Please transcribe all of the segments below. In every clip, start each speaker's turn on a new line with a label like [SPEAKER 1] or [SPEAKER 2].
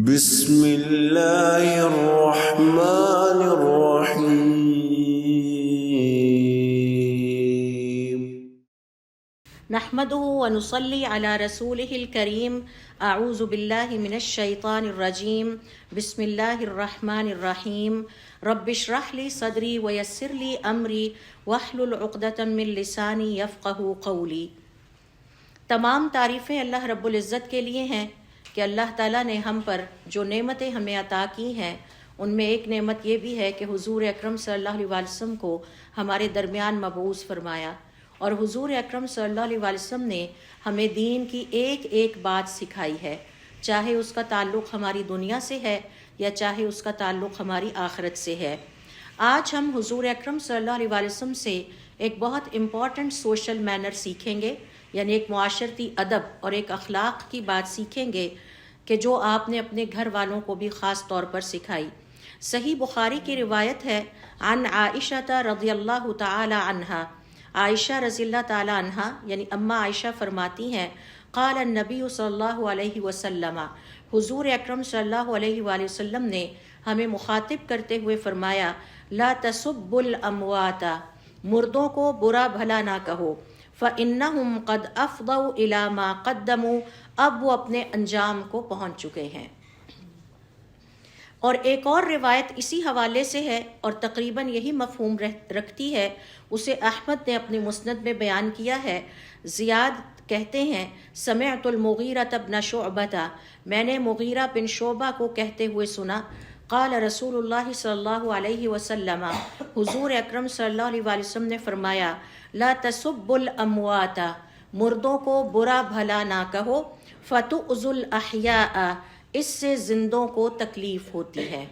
[SPEAKER 1] بسم اللہ الرحمن الرحیم
[SPEAKER 2] نحمده ونصلي على رسوله الكريم اعوذ باللہ من الشیطان الرجیم بسم اللہ الرحمن الرحیم رب اشرح لي صدری ویسر لي امری واحلل عقدۃ من لسانی یفقہوا قولی۔ تمام تعریفیں اللہ رب العزت کے لیے ہیں کہ اللہ تعالیٰ نے ہم پر جو نعمتیں ہمیں عطا کی ہیں ان میں ایک نعمت یہ بھی ہے کہ حضور اکرم صلی اللہ علیہ وسلم کو ہمارے درمیان مبعوث فرمایا، اور حضور اکرم صلی اللہ علیہ وسلم نے ہمیں دین کی ایک ایک بات سکھائی ہے، چاہے اس کا تعلق ہماری دنیا سے ہے یا چاہے اس کا تعلق ہماری آخرت سے ہے۔ آج ہم حضور اکرم صلی اللہ علیہ وسلم سے ایک بہت امپورٹنٹ سوشل مینر سیکھیں گے، یعنی ایک معاشرتی ادب اور ایک اخلاق کی بات سیکھیں گے کہ جو آپ نے اپنے گھر والوں کو بھی خاص طور پر سکھائی۔ صحیح بخاری کی روایت ہے عن عائشہ رضی اللہ تعالی عنہا، عائشہ رضی اللہ تعالی عنہا یعنی اماں عائشہ فرماتی ہیں قال النبی صلی اللہ علیہ وسلم، حضور اکرم صلی اللہ علیہ وآلہ وسلم نے ہمیں مخاطب کرتے ہوئے فرمایا لا تسبوا الاموات، مردوں کو برا بھلا نہ کہو، فإنہم قد افضوا الی ما قدموا، اب وہ اپنے انجام کو پہنچ چکے ہیں۔ اور ایک اور روایت اسی حوالے سے ہے اور تقریباً یہی مفہوم رکھتی ہے، اسے احمد نے اپنے مسند میں بیان کیا ہے۔ زیاد کہتے ہیں سمعت المغیرہ بن شعبہ، میں نے مغیرہ بن شعبہ کو کہتے ہوئے سنا قال رسول اللہ صلی اللہ علیہ وسلم، حضور اکرم صلی اللہ علیہ وسلم نے فرمایا لا تسبوا الاموات، مردوں کو برا بھلا نہ کہو، فتؤذوا الاحیاء، اس سے زندوں کو تکلیف ہوتی ہے۔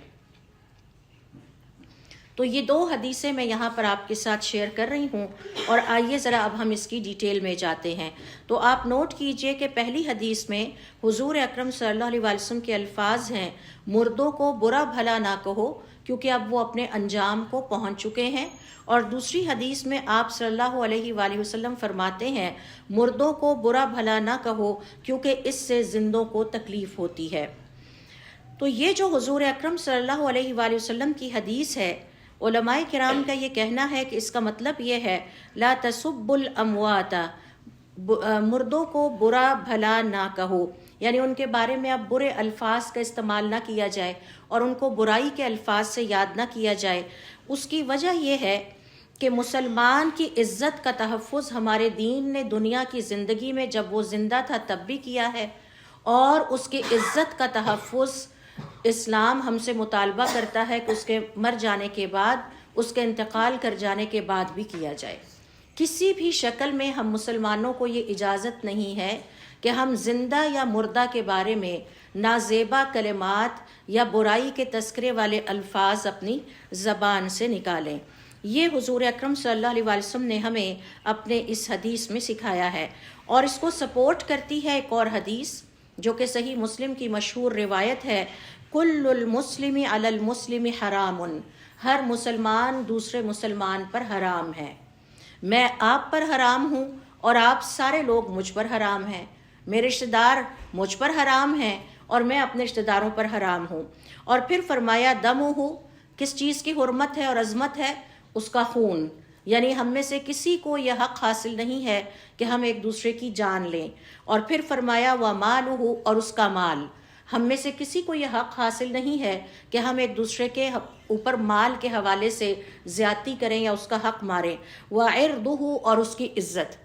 [SPEAKER 2] تو یہ دو حدیثیں میں یہاں پر آپ کے ساتھ شیئر کر رہی ہوں، اور آئیے ذرا اب ہم اس کی ڈیٹیل میں جاتے ہیں۔ تو آپ نوٹ کیجئے کہ پہلی حدیث میں حضور اکرم صلی اللہ علیہ وسلم کے الفاظ ہیں مردوں کو برا بھلا نہ کہو کیونکہ اب وہ اپنے انجام کو پہنچ چکے ہیں، اور دوسری حدیث میں آپ صلی اللہ علیہ وآلہ وسلم فرماتے ہیں مردوں کو برا بھلا نہ کہو کیونکہ اس سے زندوں کو تکلیف ہوتی ہے۔ تو یہ جو حضور اکرم صلی اللہ علیہ وآلہ وسلم کی حدیث ہے، علماء کرام کا یہ کہنا ہے کہ اس کا مطلب یہ ہے لا تسبوا الاموات، مردوں کو برا بھلا نہ کہو، یعنی ان کے بارے میں اب برے الفاظ کا استعمال نہ کیا جائے اور ان کو برائی کے الفاظ سے یاد نہ کیا جائے۔ اس کی وجہ یہ ہے کہ مسلمان کی عزت کا تحفظ ہمارے دین نے دنیا کی زندگی میں جب وہ زندہ تھا تب بھی کیا ہے، اور اس کی عزت کا تحفظ اسلام ہم سے مطالبہ کرتا ہے کہ اس کے مر جانے کے بعد، اس کے انتقال کر جانے کے بعد بھی کیا جائے۔ کسی بھی شکل میں ہم مسلمانوں کو یہ اجازت نہیں ہے کہ ہم زندہ یا مردہ کے بارے میں نازیبا کلمات یا برائی کے تذکرے والے الفاظ اپنی زبان سے نکالیں۔ یہ حضور اکرم صلی اللہ علیہ وسلم نے ہمیں اپنے اس حدیث میں سکھایا ہے، اور اس کو سپورٹ کرتی ہے ایک اور حدیث جو کہ صحیح مسلم کی مشہور روایت ہے کل المسلم علی المسلم حرام، ہر مسلمان دوسرے مسلمان پر حرام ہے، میں آپ پر حرام ہوں اور آپ سارے لوگ مجھ پر حرام ہیں، میرے رشتہ دار مجھ پر حرام ہیں اور میں اپنے رشتہ داروں پر حرام ہوں۔ اور پھر فرمایا دمہ، کس چیز کی حرمت ہے اور عظمت ہے؟ اس کا خون، یعنی ہم میں سے کسی کو یہ حق حاصل نہیں ہے کہ ہم ایک دوسرے کی جان لیں۔ اور پھر فرمایا ومالہ، اور اس کا مال، ہم میں سے کسی کو یہ حق حاصل نہیں ہے کہ ہم ایک دوسرے کے اوپر مال کے حوالے سے زیادتی کریں یا اس کا حق ماریں۔ وعرضہ، اور اس کی عزت۔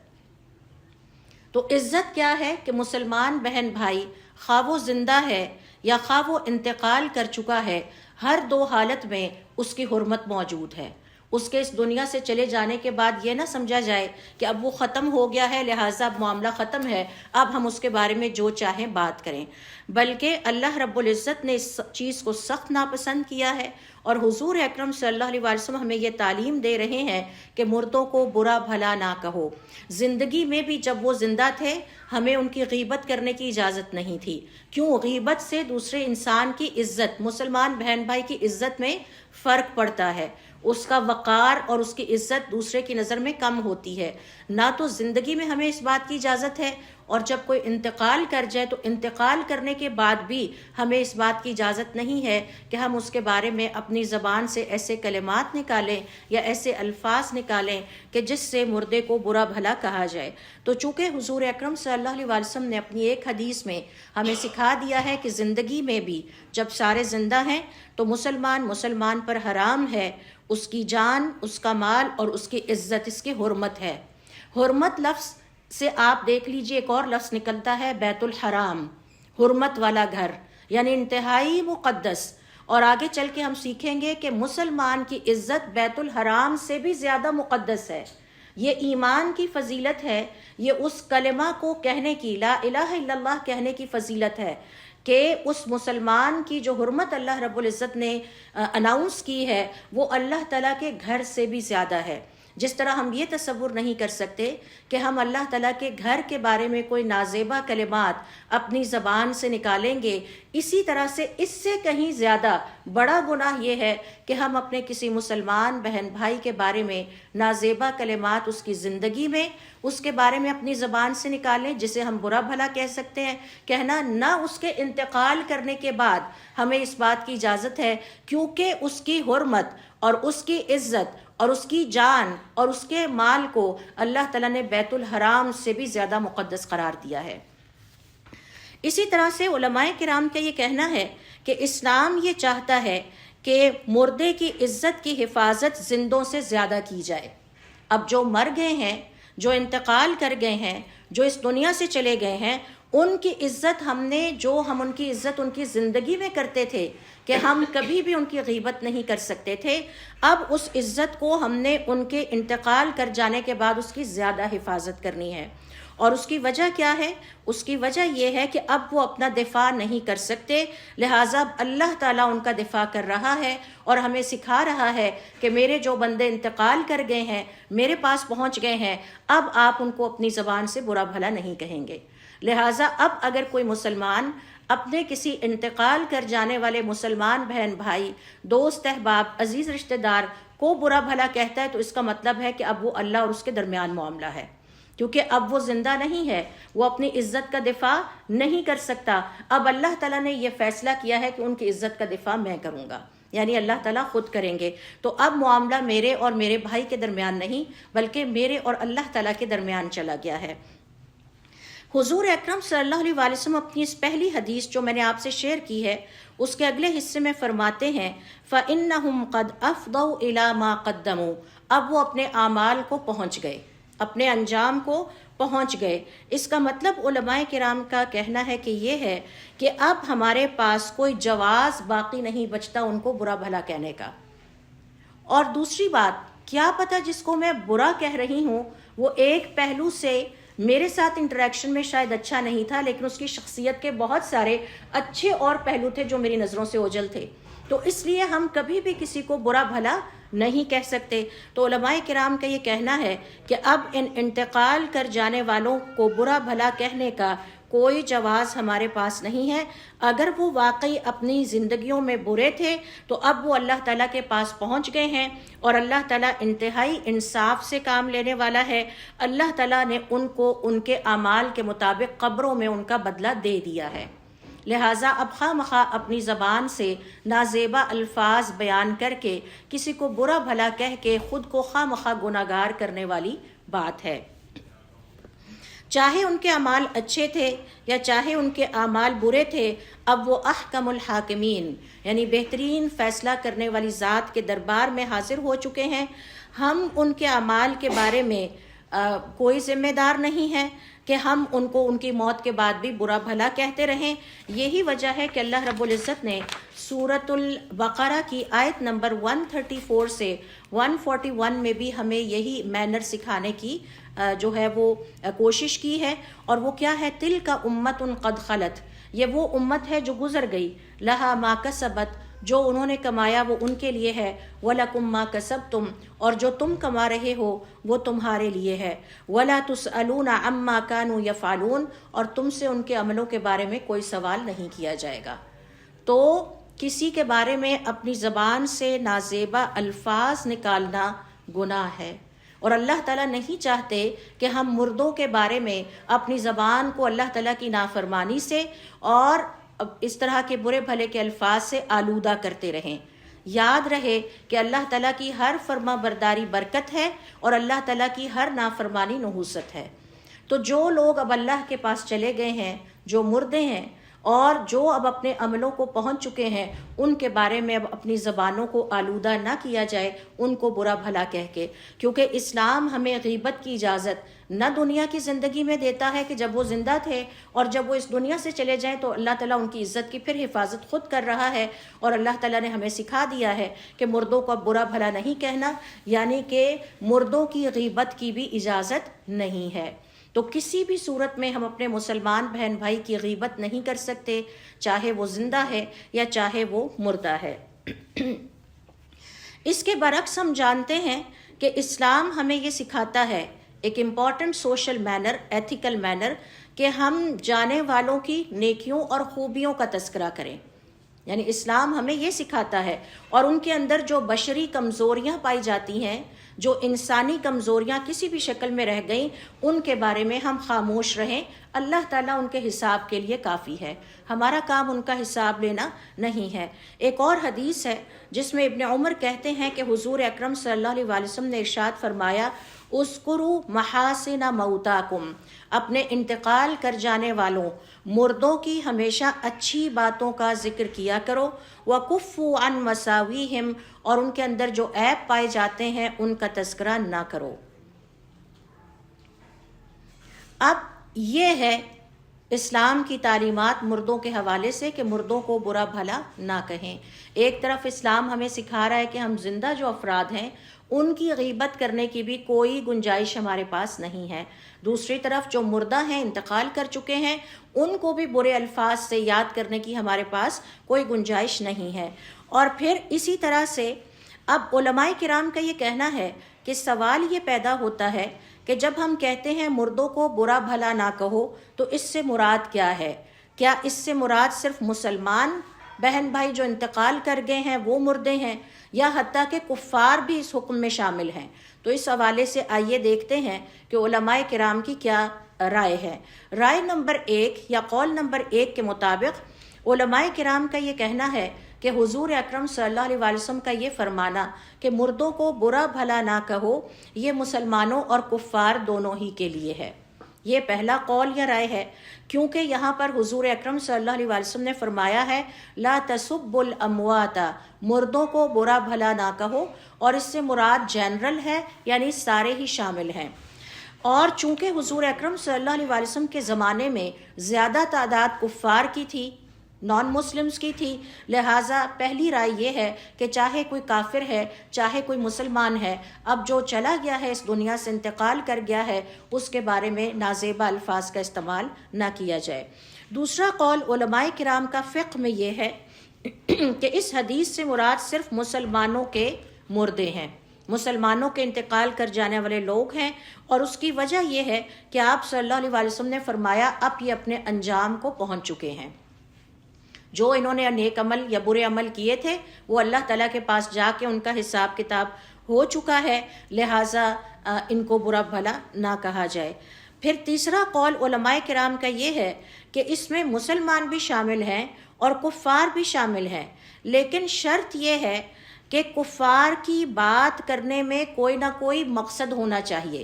[SPEAKER 2] تو عزت کیا ہے کہ مسلمان بہن بھائی خواہ وہ زندہ ہے یا خواہ وہ انتقال کر چکا ہے، ہر دو حالت میں اس کی حرمت موجود ہے۔ اس کے اس دنیا سے چلے جانے کے بعد یہ نہ سمجھا جائے کہ اب وہ ختم ہو گیا ہے لہٰذا اب معاملہ ختم ہے، اب ہم اس کے بارے میں جو چاہیں بات کریں، بلکہ اللہ رب العزت نے اس چیز کو سخت ناپسند کیا ہے، اور حضور اکرم صلی اللہ علیہ وسلم ہمیں یہ تعلیم دے رہے ہیں کہ مردوں کو برا بھلا نہ کہو۔ زندگی میں بھی جب وہ زندہ تھے ہمیں ان کی غیبت کرنے کی اجازت نہیں تھی، کیوں؟ غیبت سے دوسرے انسان کی عزت، مسلمان بہن بھائی کی عزت میں فرق پڑتا ہے، اس کا وقار اور اس کی عزت دوسرے کی نظر میں کم ہوتی ہے۔ نہ تو زندگی میں ہمیں اس بات کی اجازت ہے اور جب کوئی انتقال کر جائے تو انتقال کرنے کے بعد بھی ہمیں اس بات کی اجازت نہیں ہے کہ ہم اس کے بارے میں اپنی زبان سے ایسے کلمات نکالیں یا ایسے الفاظ نکالیں کہ جس سے مردے کو برا بھلا کہا جائے۔ تو چونکہ حضور اکرم صلی اللہ علیہ وسلم نے اپنی ایک حدیث میں ہمیں سکھا دیا ہے کہ زندگی میں بھی جب سارے زندہ ہیں تو مسلمان پر حرام ہے، اس کی جان، اس کا مال اور اس کی عزت، اس کی حرمت ہے۔ حرمت لفظ سے آپ دیکھ لیجئے ایک اور لفظ نکلتا ہے بیت الحرام، حرمت والا گھر، یعنی انتہائی مقدس۔ اور آگے چل کے ہم سیکھیں گے کہ مسلمان کی عزت بیت الحرام سے بھی زیادہ مقدس ہے۔ یہ ایمان کی فضیلت ہے، یہ اس کلمہ کو کہنے کی، لا الہ الا اللہ کہنے کی فضیلت ہے کہ اس مسلمان کی جو حرمت اللہ رب العزت نے اناؤنس کی ہے وہ اللہ تعالیٰ کے گھر سے بھی زیادہ ہے۔ جس طرح ہم یہ تصور نہیں کر سکتے کہ ہم اللہ تعالیٰ کے گھر کے بارے میں کوئی نازیبا کلمات اپنی زبان سے نکالیں گے، اسی طرح سے اس سے کہیں زیادہ بڑا گناہ یہ ہے کہ ہم اپنے کسی مسلمان بہن بھائی کے بارے میں نازیبا کلمات اس کی زندگی میں اس کے بارے میں اپنی زبان سے نکالیں، جسے ہم برا بھلا کہہ سکتے ہیں، کہنا نہ اس کے انتقال کرنے کے بعد ہمیں اس بات کی اجازت ہے، کیونکہ اس کی حرمت اور اس کی عزت اور اس کی جان اور اس کے مال کو اللہ تعالیٰ نے بیت الحرام سے بھی زیادہ مقدس قرار دیا ہے۔ اسی طرح سے علماء کرام کا یہ کہنا ہے کہ اسلام یہ چاہتا ہے کہ مردے کی عزت کی حفاظت زندوں سے زیادہ کی جائے۔ اب جو مر گئے ہیں، جو انتقال کر گئے ہیں، جو اس دنیا سے چلے گئے ہیں، ان کی عزت ہم ان کی عزت ان کی زندگی میں کرتے تھے کہ ہم کبھی بھی ان کی غیبت نہیں کر سکتے تھے، اب اس عزت کو ہم نے ان کے انتقال کر جانے کے بعد اس کی زیادہ حفاظت کرنی ہے۔ اور اس کی وجہ کیا ہے؟ اس کی وجہ یہ ہے کہ اب وہ اپنا دفاع نہیں کر سکتے، لہٰذا اللہ تعالیٰ ان کا دفاع کر رہا ہے اور ہمیں سکھا رہا ہے کہ میرے جو بندے انتقال کر گئے ہیں، میرے پاس پہنچ گئے ہیں، اب آپ ان کو اپنی زبان سے برا بھلا نہیں کہیں گے۔ لہٰذا اب اگر کوئی مسلمان اپنے کسی انتقال کر جانے والے مسلمان بہن بھائی، دوست احباب، عزیز رشتہ دار کو برا بھلا کہتا ہے تو اس کا مطلب ہے کہ اب وہ اللہ اور اس کے درمیان معاملہ ہے، کیونکہ اب وہ زندہ نہیں ہے، وہ اپنی عزت کا دفاع نہیں کر سکتا۔ اب اللہ تعالیٰ نے یہ فیصلہ کیا ہے کہ ان کی عزت کا دفاع میں کروں گا، یعنی اللہ تعالیٰ خود کریں گے۔ تو اب معاملہ میرے اور میرے بھائی کے درمیان نہیں بلکہ میرے اور اللہ تعالیٰ کے درمیان چلا گیا ہے۔ حضور اکرم صلی اللہ علیہ وآلہ وسلم اپنی اس پہلی حدیث جو میں نے آپ سے شیئر کی ہے اس کے اگلے حصے میں فرماتے ہیں فَإِنَّهُمْ قَدْ أَفْضَوْا إِلَى مَا قَدَّمُوا، اب وہ اپنے اعمال کو پہنچ گئے، اپنے انجام کو پہنچ گئے۔ اس کا مطلب علماء کرام کا کہنا ہے کہ یہ ہے کہ اب ہمارے پاس کوئی جواز باقی نہیں بچتا ان کو برا بھلا کہنے کا۔ اور دوسری بات، کیا پتہ جس کو میں برا کہہ رہی ہوں وہ ایک پہلو سے میرے ساتھ انٹریکشن میں شاید اچھا نہیں تھا، لیکن اس کی شخصیت کے بہت سارے اچھے اور پہلو تھے جو میری نظروں سے اوجھل تھے، تو اس لیے ہم کبھی بھی کسی کو برا بھلا نہیں کہہ سکتے۔ تو علماء کرام کا یہ کہنا ہے کہ اب ان انتقال کر جانے والوں کو برا بھلا کہنے کا کوئی جواز ہمارے پاس نہیں ہے۔ اگر وہ واقعی اپنی زندگیوں میں برے تھے تو اب وہ اللہ تعالیٰ کے پاس پہنچ گئے ہیں اور اللہ تعالیٰ انتہائی انصاف سے کام لینے والا ہے۔ اللہ تعالیٰ نے ان کو ان کے اعمال کے مطابق قبروں میں ان کا بدلہ دے دیا ہے۔ لہٰذا اب خواہ مخواہ اپنی زبان سے نازیبا الفاظ بیان کر کے کسی کو برا بھلا کہہ کے خود کو خواہ مخواہ گناہگار کرنے والی بات ہے۔ چاہے ان کے اعمال اچھے تھے یا چاہے ان کے اعمال برے تھے، اب وہ احکم الحاکمین یعنی بہترین فیصلہ کرنے والی ذات کے دربار میں حاضر ہو چکے ہیں۔ ہم ان کے اعمال کے بارے میں کوئی ذمہ دار نہیں ہے کہ ہم ان کو ان کی موت کے بعد بھی برا بھلا کہتے رہیں۔ یہی وجہ ہے کہ اللہ رب العزت نے سورۃ البقرہ کی آیت نمبر 134 سے 141 میں بھی ہمیں یہی مینر سکھانے کی جو ہے وہ کوشش کی ہے، اور وہ کیا ہے؟ تلک امۃ قد خلت، یہ وہ امت ہے جو گزر گئی، لہا ما کسبت، جو انہوں نے کمایا وہ ان کے لیے ہے، وَلَكُمْ مَا كَسَبْتُمْ، اور جو تم کما رہے ہو وہ تمہارے لیے ہے، وَلَا تُسْأَلُونَ عَمَّا كَانُوا يَفْعَلُونَ، اور تم سے ان کے عملوں کے بارے میں کوئی سوال نہیں کیا جائے گا۔ تو کسی کے بارے میں اپنی زبان سے نازیبا الفاظ نکالنا گناہ ہے، اور اللہ تعالیٰ نہیں چاہتے کہ ہم مردوں کے بارے میں اپنی زبان کو اللہ تعالیٰ کی نافرمانی سے اور اس طرح کے برے بھلے کے الفاظ سے آلودہ کرتے رہیں۔ یاد رہے کہ اللہ تعالیٰ کی ہر فرما برداری برکت ہے اور اللہ تعالیٰ کی ہر نافرمانی نحوست ہے۔ تو جو لوگ اب اللہ کے پاس چلے گئے ہیں، جو مردے ہیں اور جو اب اپنے عملوں کو پہنچ چکے ہیں، ان کے بارے میں اب اپنی زبانوں کو آلودہ نہ کیا جائے ان کو برا بھلا کہہ کے، کیونکہ اسلام ہمیں غیبت کی اجازت نہ دنیا کی زندگی میں دیتا ہے کہ جب وہ زندہ تھے، اور جب وہ اس دنیا سے چلے جائیں تو اللہ تعالیٰ ان کی عزت کی پھر حفاظت خود کر رہا ہے، اور اللہ تعالیٰ نے ہمیں سکھا دیا ہے کہ مردوں کو اب برا بھلا نہیں کہنا، یعنی کہ مردوں کی غیبت کی بھی اجازت نہیں ہے۔ تو کسی بھی صورت میں ہم اپنے مسلمان بہن بھائی کی غیبت نہیں کر سکتے، چاہے وہ زندہ ہے یا چاہے وہ مردہ ہے۔ اس کے برعکس ہم جانتے ہیں کہ اسلام ہمیں یہ سکھاتا ہے، ایک important social manner, ethical manner, کہ ہم جانے والوں کی نیکیوں اور خوبیوں کا تذکرہ کریں۔ یعنی اسلام ہمیں یہ سکھاتا ہے، اور ان کے اندر جو بشری کمزوریاں پائی جاتی ہیں، جو انسانی کمزوریاں کسی بھی شکل میں رہ گئیں، ان کے بارے میں ہم خاموش رہیں۔ اللہ تعالیٰ ان کے حساب کے لیے کافی ہے، ہمارا کام ان کا حساب لینا نہیں ہے۔ ایک اور حدیث ہے جس میں ابن عمر کہتے ہیں کہ حضور اکرم صلی اللہ علیہ وسلم نے ارشاد فرمایا، اذکروا محاسن موتاکم، اپنے انتقال کر جانے والوں مردوں کی ہمیشہ اچھی باتوں کا ذکر کیا کرو، وکفوا عن مساویہم، اور ان کے اندر جو عیب پائے جاتے ہیں ان کا تذکرہ نہ کرو۔ اب یہ ہے اسلام کی تعلیمات مردوں کے حوالے سے کہ مردوں کو برا بھلا نہ کہیں۔ ایک طرف اسلام ہمیں سکھا رہا ہے کہ ہم زندہ جو افراد ہیں ان کی غیبت کرنے کی بھی کوئی گنجائش ہمارے پاس نہیں ہے، دوسری طرف جو مردہ ہیں، انتقال کر چکے ہیں، ان کو بھی برے الفاظ سے یاد کرنے کی ہمارے پاس کوئی گنجائش نہیں ہے۔ اور پھر اسی طرح سے اب علماء کرام کا یہ کہنا ہے کہ سوال یہ پیدا ہوتا ہے کہ جب ہم کہتے ہیں مردوں کو برا بھلا نہ کہو تو اس سے مراد کیا ہے؟ کیا اس سے مراد صرف مسلمان بہن بھائی جو انتقال کر گئے ہیں وہ مردے ہیں، یا حتیٰ کہ کفار بھی اس حکم میں شامل ہیں؟ تو اس حوالے سے آئیے دیکھتے ہیں کہ علماء کرام کی کیا رائے ہے۔ رائے نمبر 1 یا قول نمبر 1 کے مطابق علماء کرام کا یہ کہنا ہے کہ حضور اکرم صلی اللہ علیہ وسلم کا یہ فرمانا کہ مردوں کو برا بھلا نہ کہو، یہ مسلمانوں اور کفار دونوں ہی کے لیے ہے۔ یہ پہلا قول یا رائے ہے، کیونکہ یہاں پر حضور اکرم صلی اللہ علیہ وسلم نے فرمایا ہے لا تسبوا الاموات، مردوں کو برا بھلا نہ کہو، اور اس سے مراد جنرل ہے، یعنی سارے ہی شامل ہیں۔ اور چونکہ حضور اکرم صلی اللہ علیہ وسلم کے زمانے میں زیادہ تعداد کفار کی تھی، نان مسلمز کی تھی، لہٰذا پہلی رائے یہ ہے کہ چاہے کوئی کافر ہے چاہے کوئی مسلمان ہے، اب جو چلا گیا ہے اس دنیا سے انتقال کر گیا ہے، اس کے بارے میں نازیبا الفاظ کا استعمال نہ کیا جائے۔ دوسرا قول علماء کرام کا فقہ میں یہ ہے کہ اس حدیث سے مراد صرف مسلمانوں کے مردے ہیں، مسلمانوں کے انتقال کر جانے والے لوگ ہیں، اور اس کی وجہ یہ ہے کہ آپ صلی اللہ علیہ وسلم نے فرمایا اب یہ اپنے انجام کو پہنچ چکے ہیں۔ جو انہوں نے نیک عمل یا برے عمل کیے تھے وہ اللہ تعالیٰ کے پاس جا کے ان کا حساب کتاب ہو چکا ہے، لہٰذا ان کو برا بھلا نہ کہا جائے۔ پھر تیسرا قول علماء کرام کا یہ ہے کہ اس میں مسلمان بھی شامل ہیں اور کفار بھی شامل ہیں، لیکن شرط یہ ہے کہ کفار کی بات کرنے میں کوئی نہ کوئی مقصد ہونا چاہیے۔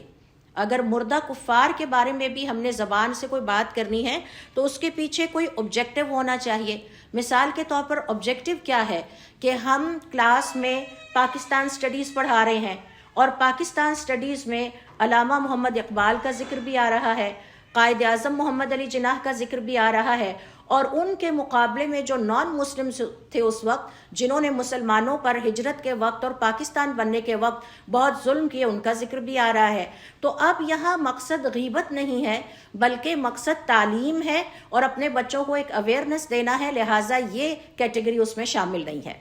[SPEAKER 2] اگر مردہ کفار کے بارے میں بھی ہم نے زبان سے کوئی بات کرنی ہے تو اس کے پیچھے کوئی آبجیکٹو ہونا چاہیے۔ مثال کے طور پر آبجیکٹو کیا ہے کہ ہم کلاس میں پاکستان سٹڈیز پڑھا رہے ہیں، اور پاکستان سٹڈیز میں علامہ محمد اقبال کا ذکر بھی آ رہا ہے، قائد اعظم محمد علی جناح کا ذکر بھی آ رہا ہے، اور ان کے مقابلے میں جو نان مسلم تھے اس وقت، جنہوں نے مسلمانوں پر ہجرت کے وقت اور پاکستان بننے کے وقت بہت ظلم کیے، ان کا ذکر بھی آ رہا ہے۔ تو اب یہاں مقصد غیبت نہیں ہے بلکہ مقصد تعلیم ہے اور اپنے بچوں کو ایک اویئرنس دینا ہے، لہٰذا یہ کیٹیگری اس میں شامل نہیں ہے۔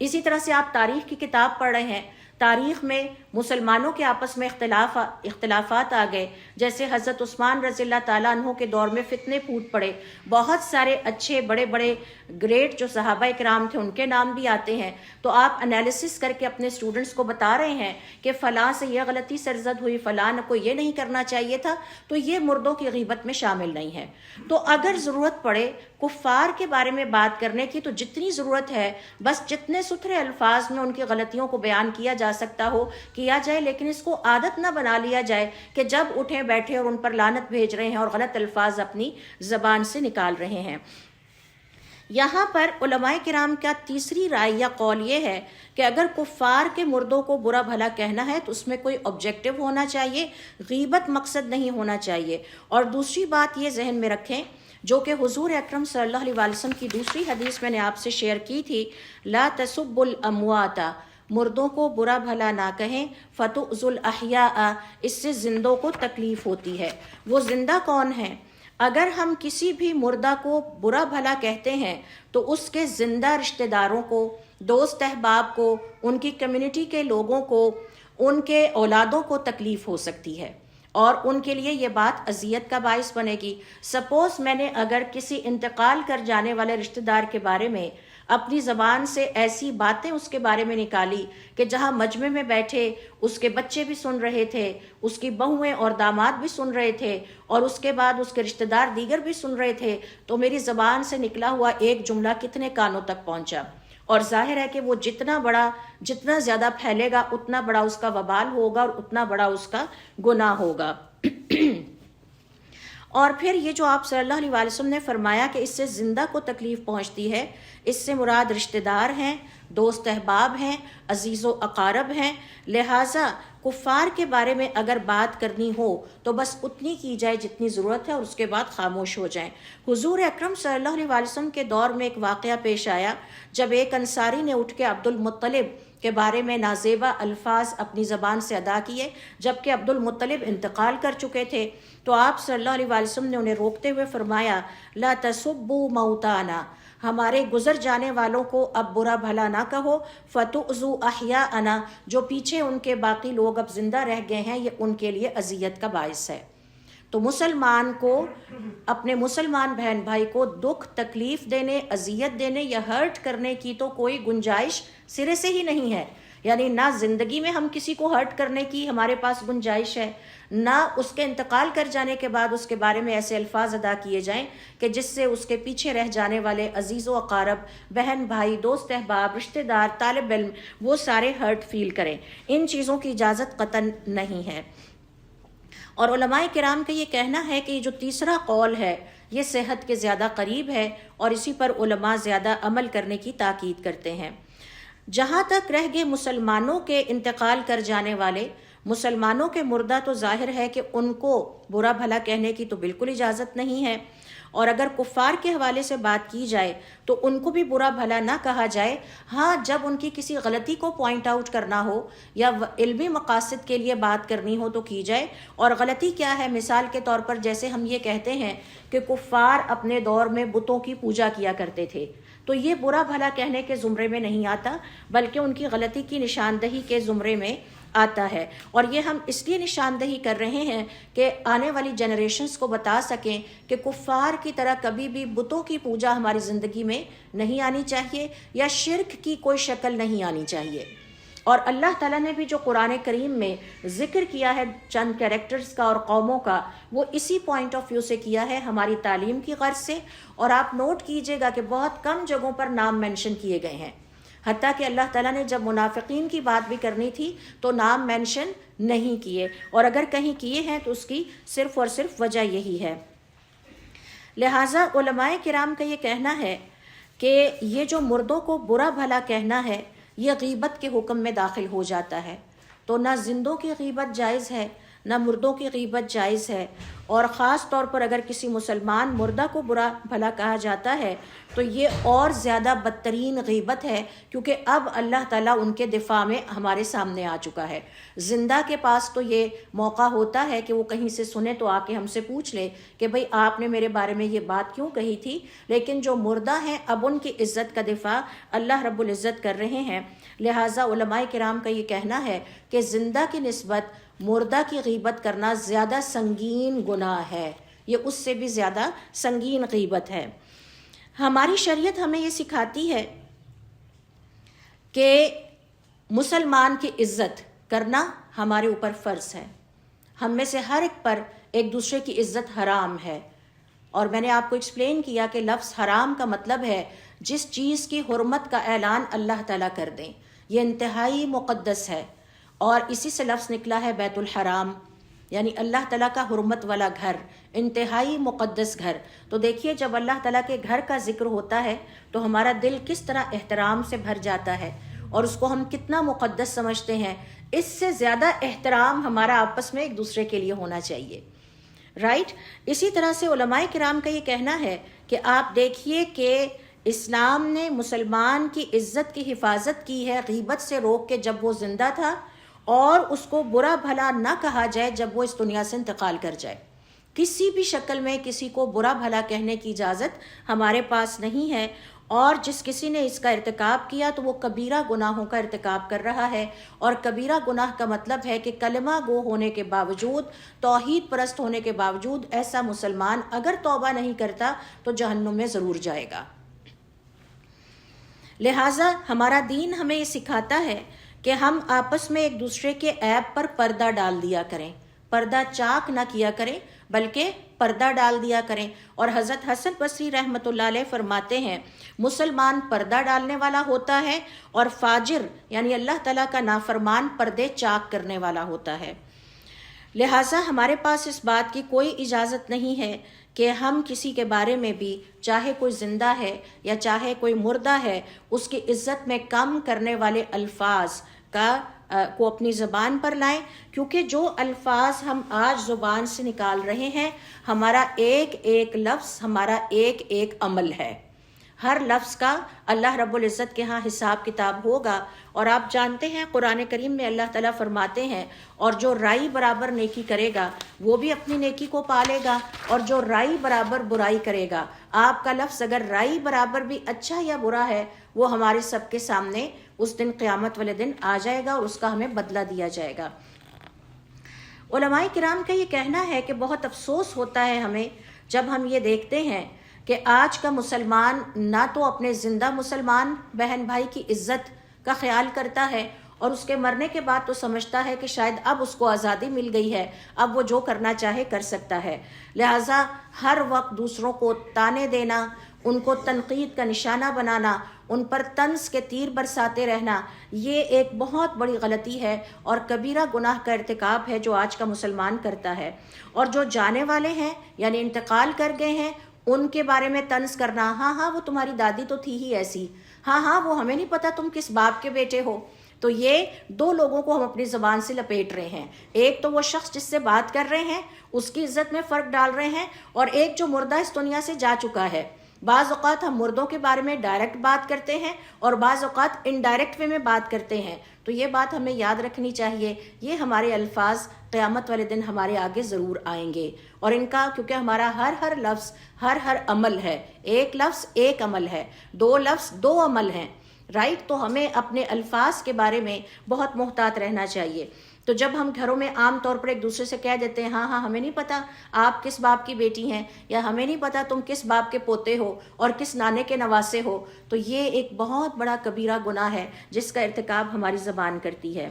[SPEAKER 2] اسی طرح سے آپ تاریخ کی کتاب پڑھ رہے ہیں تاریخ میں مسلمانوں کے آپس میں اختلافات آ گئے، جیسے حضرت عثمان رضی اللہ تعالیٰ عنہ کے دور میں فتنے پھوٹ پڑے، بہت سارے اچھے بڑے بڑے گریٹ جو صحابہ کرام تھے ان کے نام بھی آتے ہیں، تو آپ انالیسس کر کے اپنے اسٹوڈنٹس کو بتا رہے ہیں کہ فلاں سے یہ غلطی سرزد ہوئی، فلاں کو یہ نہیں کرنا چاہیے تھا، تو یہ مردوں کی غیبت میں شامل نہیں ہے۔ تو اگر ضرورت پڑے کفار کے بارے میں بات کرنے کی تو جتنی ضرورت ہے بس جتنے ستھرے الفاظ میں ان کی غلطیوں کو بیان کیا جا سکتا ہو کیا جائے، لیکن اس کو عادت نہ بنا لیا جائے کہ جب اٹھیں بیٹھے اور ان پر لعنت بھیج رہے ہیں اور غلط الفاظ اپنی زبان سے نکال رہے ہیں۔ یہاں پر علماء کرام کا تیسری رائے یا قول یہ ہے کہ اگر کفار کے مردوں کو برا بھلا کہنا ہے تو اس میں کوئی آبجیکٹو ہونا چاہیے، غیبت مقصد نہیں ہونا چاہیے۔ اور دوسری بات یہ ذہن میں رکھیں جو کہ حضور اکرم صلی اللہ علیہ وسلم کی دوسری حدیث میں نے آپ سے شیئر کی تھی، لا تسبوا الاموات، مردوں کو برا بھلا نہ کہیں، فتؤذوا الاحیاء، اس سے زندوں کو تکلیف ہوتی ہے۔ وہ زندہ کون ہیں؟ اگر ہم کسی بھی مردہ کو برا بھلا کہتے ہیں تو اس کے زندہ رشتہ داروں کو، دوست احباب کو، ان کی کمیونٹی کے لوگوں کو، ان کے اولادوں کو تکلیف ہو سکتی ہے اور ان کے لیے یہ بات اذیت کا باعث بنے گی۔ سپوز میں نے اگر کسی انتقال کر جانے والے رشتہ دار کے بارے میں اپنی زبان سے ایسی باتیں اس کے بارے میں نکالی کہ جہاں مجمع میں بیٹھے اس کے بچے بھی سن رہے تھے، اس کی بہویں اور داماد بھی سن رہے تھے، اور اس کے بعد اس کے رشتہ دار دیگر بھی سن رہے تھے، تو میری زبان سے نکلا ہوا ایک جملہ کتنے کانوں تک پہنچا، اور ظاہر ہے کہ وہ جتنا زیادہ پھیلے گا اتنا بڑا اس کا وبال ہوگا اور اتنا بڑا اس کا گناہ ہوگا۔ اور پھر یہ جو آپ صلی اللہ علیہ وسلم نے فرمایا کہ اس سے زندہ کو تکلیف پہنچتی ہے، اس سے مراد رشتہ دار ہیں، دوست احباب ہیں، عزیز و اقارب ہیں، لہٰذا کفار کے بارے میں اگر بات کرنی ہو تو بس اتنی کی جائے جتنی ضرورت ہے اور اس کے بعد خاموش ہو جائیں۔ حضور اکرم صلی اللہ علیہ وسلم کے دور میں ایک واقعہ پیش آیا جب ایک انصاری نے اٹھ کے عبد المطلب کے بارے میں نازیبا الفاظ اپنی زبان سے ادا کیے، جبکہ عبد المطلب انتقال کر چکے تھے، تو آپ صلی اللہ علیہ وسلم نے انہیں روکتے ہوئے فرمایا، لا تسبوا موتانا، ہمارے گزر جانے والوں کو اب برا بھلا نہ کہو، فتؤذوا احیاءنا، جو پیچھے ان کے باقی لوگ اب زندہ رہ گئے ہیں یہ ان کے لیے اذیت کا باعث ہے۔ تو مسلمان کو اپنے مسلمان بہن بھائی کو دکھ تکلیف دینے، اذیت دینے یا ہرٹ کرنے کی تو کوئی گنجائش سرے سے ہی نہیں ہے، یعنی نہ زندگی میں ہم کسی کو ہرٹ کرنے کی ہمارے پاس گنجائش ہے، نہ اس کے انتقال کر جانے کے بعد اس کے بارے میں ایسے الفاظ ادا کیے جائیں کہ جس سے اس کے پیچھے رہ جانے والے عزیز و اقارب، بہن بھائی، دوست احباب، رشتہ دار، طالب علم، وہ سارے ہرٹ فیل کریں۔ ان چیزوں کی اجازت قطعاً نہیں ہے۔ اور علماء کرام کا یہ کہنا ہے کہ یہ جو تیسرا قول ہے یہ صحت کے زیادہ قریب ہے اور اسی پر علماء زیادہ عمل کرنے کی تاکید کرتے ہیں۔ جہاں تک رہ گئے مسلمانوں کے انتقال کر جانے والے، مسلمانوں کے مردہ تو ظاہر ہے کہ ان کو برا بھلا کہنے کی تو بالکل اجازت نہیں ہے، اور اگر کفار کے حوالے سے بات کی جائے تو ان کو بھی برا بھلا نہ کہا جائے، ہاں جب ان کی کسی غلطی کو پوائنٹ آؤٹ کرنا ہو یا علمی مقاصد کے لیے بات کرنی ہو تو کی جائے۔ اور غلطی کیا ہے؟ مثال کے طور پر جیسے ہم یہ کہتے ہیں کہ کفار اپنے دور میں بتوں کی پوجا کیا کرتے تھے، تو یہ برا بھلا کہنے کے زمرے میں نہیں آتا بلکہ ان کی غلطی کی نشاندہی کے زمرے میں آتا ہے، اور یہ ہم اس لیے نشاندہی کر رہے ہیں کہ آنے والی جنریشنز کو بتا سکیں کہ کفار کی طرح کبھی بھی بتوں کی پوجا ہماری زندگی میں نہیں آنی چاہیے یا شرک کی کوئی شکل نہیں آنی چاہیے۔ اور اللہ تعالیٰ نے بھی جو قرآن کریم میں ذکر کیا ہے چند کیریکٹرز کا اور قوموں کا، وہ اسی پوائنٹ آف ویو سے کیا ہے، ہماری تعلیم کی غرض سے۔ اور آپ نوٹ کیجئے گا کہ بہت کم جگہوں پر نام مینشن کیے گئے ہیں، حتیٰ کہ اللہ تعالیٰ نے جب منافقین کی بات بھی کرنی تھی تو نام مینشن نہیں کیے، اور اگر کہیں کیے ہیں تو اس کی صرف اور صرف وجہ یہی ہے۔ لہٰذا علماء کرام کا یہ کہنا ہے کہ یہ جو مردوں کو برا بھلا کہنا ہے یہ غیبت کے حکم میں داخل ہو جاتا ہے، تو نہ زندوں کی غیبت جائز ہے، نہ مردوں کی غیبت جائز ہے، اور خاص طور پر اگر کسی مسلمان مردہ کو برا بھلا کہا جاتا ہے تو یہ اور زیادہ بدترین غیبت ہے، کیونکہ اب اللہ تعالیٰ ان کے دفاع میں ہمارے سامنے آ چکا ہے۔ زندہ کے پاس تو یہ موقع ہوتا ہے کہ وہ کہیں سے سنے تو آ کے ہم سے پوچھ لے کہ بھئی آپ نے میرے بارے میں یہ بات کیوں کہی تھی، لیکن جو مردہ ہیں اب ان کی عزت کا دفاع اللہ رب العزت کر رہے ہیں۔ لہٰذا علماء کرام کا یہ کہنا ہے کہ زندہ کی نسبت مردہ کی غیبت کرنا زیادہ سنگین گناہ ہے، یہ اس سے بھی زیادہ سنگین غیبت ہے۔ ہماری شریعت ہمیں یہ سکھاتی ہے کہ مسلمان کی عزت کرنا ہمارے اوپر فرض ہے۔ ہم میں سے ہر ایک پر ایک دوسرے کی عزت حرام ہے، اور میں نے آپ کو ایکسپلین کیا کہ لفظ حرام کا مطلب ہے جس چیز کی حرمت کا اعلان اللہ تعالیٰ کر دیں، یہ انتہائی مقدس ہے، اور اسی سے لفظ نکلا ہے بیت الحرام، یعنی اللہ تعالیٰ کا حرمت والا گھر، انتہائی مقدس گھر۔ تو دیکھیے جب اللہ تعالیٰ کے گھر کا ذکر ہوتا ہے تو ہمارا دل کس طرح احترام سے بھر جاتا ہے، اور اس کو ہم کتنا مقدس سمجھتے ہیں۔ اس سے زیادہ احترام ہمارا آپس میں ایک دوسرے کے لیے ہونا چاہیے، رائٹ۔ اسی طرح سے علماء کرام کا یہ کہنا ہے کہ آپ دیکھیے کہ اسلام نے مسلمان کی عزت کی حفاظت کی ہے غیبت سے روک کے جب وہ زندہ تھا، اور اس کو برا بھلا نہ کہا جائے جب وہ اس دنیا سے انتقال کر جائے۔ کسی بھی شکل میں کسی کو برا بھلا کہنے کی اجازت ہمارے پاس نہیں ہے، اور جس کسی نے اس کا ارتکاب کیا تو وہ کبیرہ گناہوں کا ارتکاب کر رہا ہے، اور کبیرہ گناہ کا مطلب ہے کہ کلمہ گو ہونے کے باوجود، توحید پرست ہونے کے باوجود ایسا مسلمان اگر توبہ نہیں کرتا تو جہنم میں ضرور جائے گا۔ لہٰذا ہمارا دین ہمیں یہ سکھاتا ہے کہ ہم آپس میں ایک دوسرے کے عیب پر پردہ ڈال دیا کریں، پردہ چاک نہ کیا کریں بلکہ پردہ ڈال دیا کریں۔ اور حضرت حسن بصری رحمۃ اللہ علیہ فرماتے ہیں مسلمان پردہ ڈالنے والا ہوتا ہے، اور فاجر یعنی اللہ تعالیٰ کا نافرمان پردے چاک کرنے والا ہوتا ہے۔ لہٰذا ہمارے پاس اس بات کی کوئی اجازت نہیں ہے کہ ہم کسی کے بارے میں بھی، چاہے کوئی زندہ ہے یا چاہے کوئی مردہ ہے، اس کی عزت میں کم کرنے والے الفاظ کو اپنی زبان پر لائیں، کیونکہ جو الفاظ ہم آج زبان سے نکال رہے ہیں، ہمارا ایک ایک لفظ ہمارا ایک ایک عمل ہے۔ ہر لفظ کا اللہ رب العزت کے ہاں حساب کتاب ہوگا، اور آپ جانتے ہیں قرآن کریم میں اللہ تعالیٰ فرماتے ہیں اور جو رائی برابر نیکی کرے گا وہ بھی اپنی نیکی کو پالے گا، اور جو رائی برابر برائی کرے گا، آپ کا لفظ اگر رائی برابر بھی اچھا یا برا ہے، وہ ہمارے سب کے سامنے اس دن قیامت والے دن آ جائے گا، اور اس کا ہمیں بدلہ دیا جائے گا۔ علماء کرام کا یہ کہنا ہے کہ بہت افسوس ہوتا ہے ہمیں جب ہم یہ دیکھتے ہیں کہ آج کا مسلمان نہ تو اپنے زندہ مسلمان بہن بھائی کی عزت کا خیال کرتا ہے، اور اس کے مرنے کے بعد تو سمجھتا ہے کہ شاید اب اس کو آزادی مل گئی ہے، اب وہ جو کرنا چاہے کر سکتا ہے۔ لہٰذا ہر وقت دوسروں کو تانے دینا، ان کو تنقید کا نشانہ بنانا، ان پر طنز کے تیر برساتے رہنا، یہ ایک بہت بڑی غلطی ہے اور کبیرہ گناہ کا ارتکاب ہے جو آج کا مسلمان کرتا ہے۔ اور جو جانے والے ہیں یعنی انتقال کر گئے ہیں، ان کے بارے میں طنز کرنا، ہاں وہ تمہاری دادی تو تھی ہی ایسی، ہاں وہ ہمیں نہیں پتا تم کس باپ کے بیٹے ہو۔ تو یہ دو لوگوں کو ہم اپنی زبان سے لپیٹ رہے ہیں، ایک تو وہ شخص جس سے بات کر رہے ہیں اس کی عزت میں فرق ڈال رہے ہیں، اور ایک جو مردہ اس دنیا سے جا چکا ہے۔ بعض اوقات ہم مردوں کے بارے میں ڈائریکٹ بات کرتے ہیں اور بعض اوقات انڈائریکٹ وے میں بات کرتے ہیں، تو یہ بات ہمیں یاد رکھنی چاہیے۔ یہ ہمارے الفاظ قیامت والے دن ہمارے آگے ضرور آئیں گے، اور ان کا کیونکہ ہمارا ہر لفظ ہر عمل ہے، ایک لفظ ایک عمل ہے، دو لفظ دو عمل ہیں، رائٹ۔ تو ہمیں اپنے الفاظ کے بارے میں بہت محتاط رہنا چاہیے۔ تو جب ہم گھروں میں عام طور پر ایک دوسرے سے کہہ دیتے ہیں ہاں ہمیں نہیں پتا آپ کس باپ کی بیٹی ہیں، یا ہمیں نہیں پتا تم کس باپ کے پوتے ہو اور کس نانے کے نواسے ہو، تو یہ ایک بہت بڑا کبیرہ گناہ ہے جس کا ارتکاب ہماری زبان کرتی ہے۔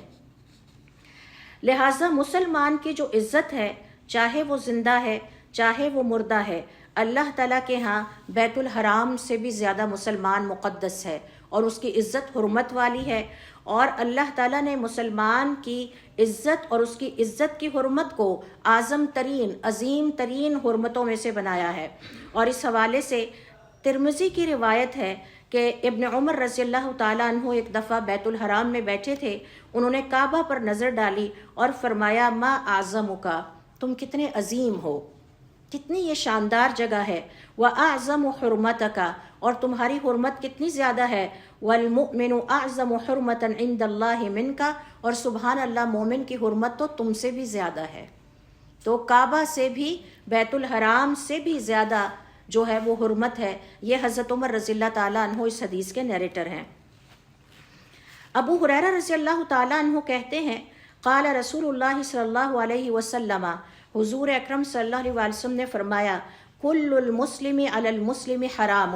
[SPEAKER 2] لہٰذا مسلمان کی جو عزت ہے، چاہے وہ زندہ ہے چاہے وہ مردہ ہے، اللہ تعالیٰ کے ہاں بیت الحرام سے بھی زیادہ مسلمان مقدس ہے اور اس کی عزت حرمت والی ہے، اور اللہ تعالیٰ نے مسلمان کی عزت اور اس کی عزت کی حرمت کو اعظم ترین عظیم ترین حرمتوں میں سے بنایا ہے۔ اور اس حوالے سے ترمذی کی روایت ہے کہ ابن عمر رضی اللہ تعالیٰ عنہ ایک دفعہ بیت الحرام میں بیٹھے تھے، انہوں نے کعبہ پر نظر ڈالی اور فرمایا ما اعظمک، تم کتنے عظیم ہو، کتنی یہ شاندار جگہ ہے، وَأَعْظَمُ حُرْمَتَكَ، اور تمہاری حرمت کتنی زیادہ ہے، وَالْمُؤْمِنُ أَعْظَمُ حُرْمَةً عِنْدَ اللَّهِ مِنْكَ، اور سبحان اللہ مومن کی حرمت تو تم سے بھی زیادہ ہے۔ تو کعبہ سے بھی، بیت الحرام سے بھی زیادہ جو ہے وہ حرمت ہے۔ یہ حضرت عمر رضی اللہ تعالیٰ عنہ اس حدیث کے نیریٹر ہیں۔ ابو ہریرہ رضی اللہ تعالیٰ عنہ کہتے ہیں قال رسول اللہ صلی اللہ علیہ وسلم، حضور اکرم صلی اللہ علیہ وسلم نے فرمایا کل المسلم علی المسلم حرام،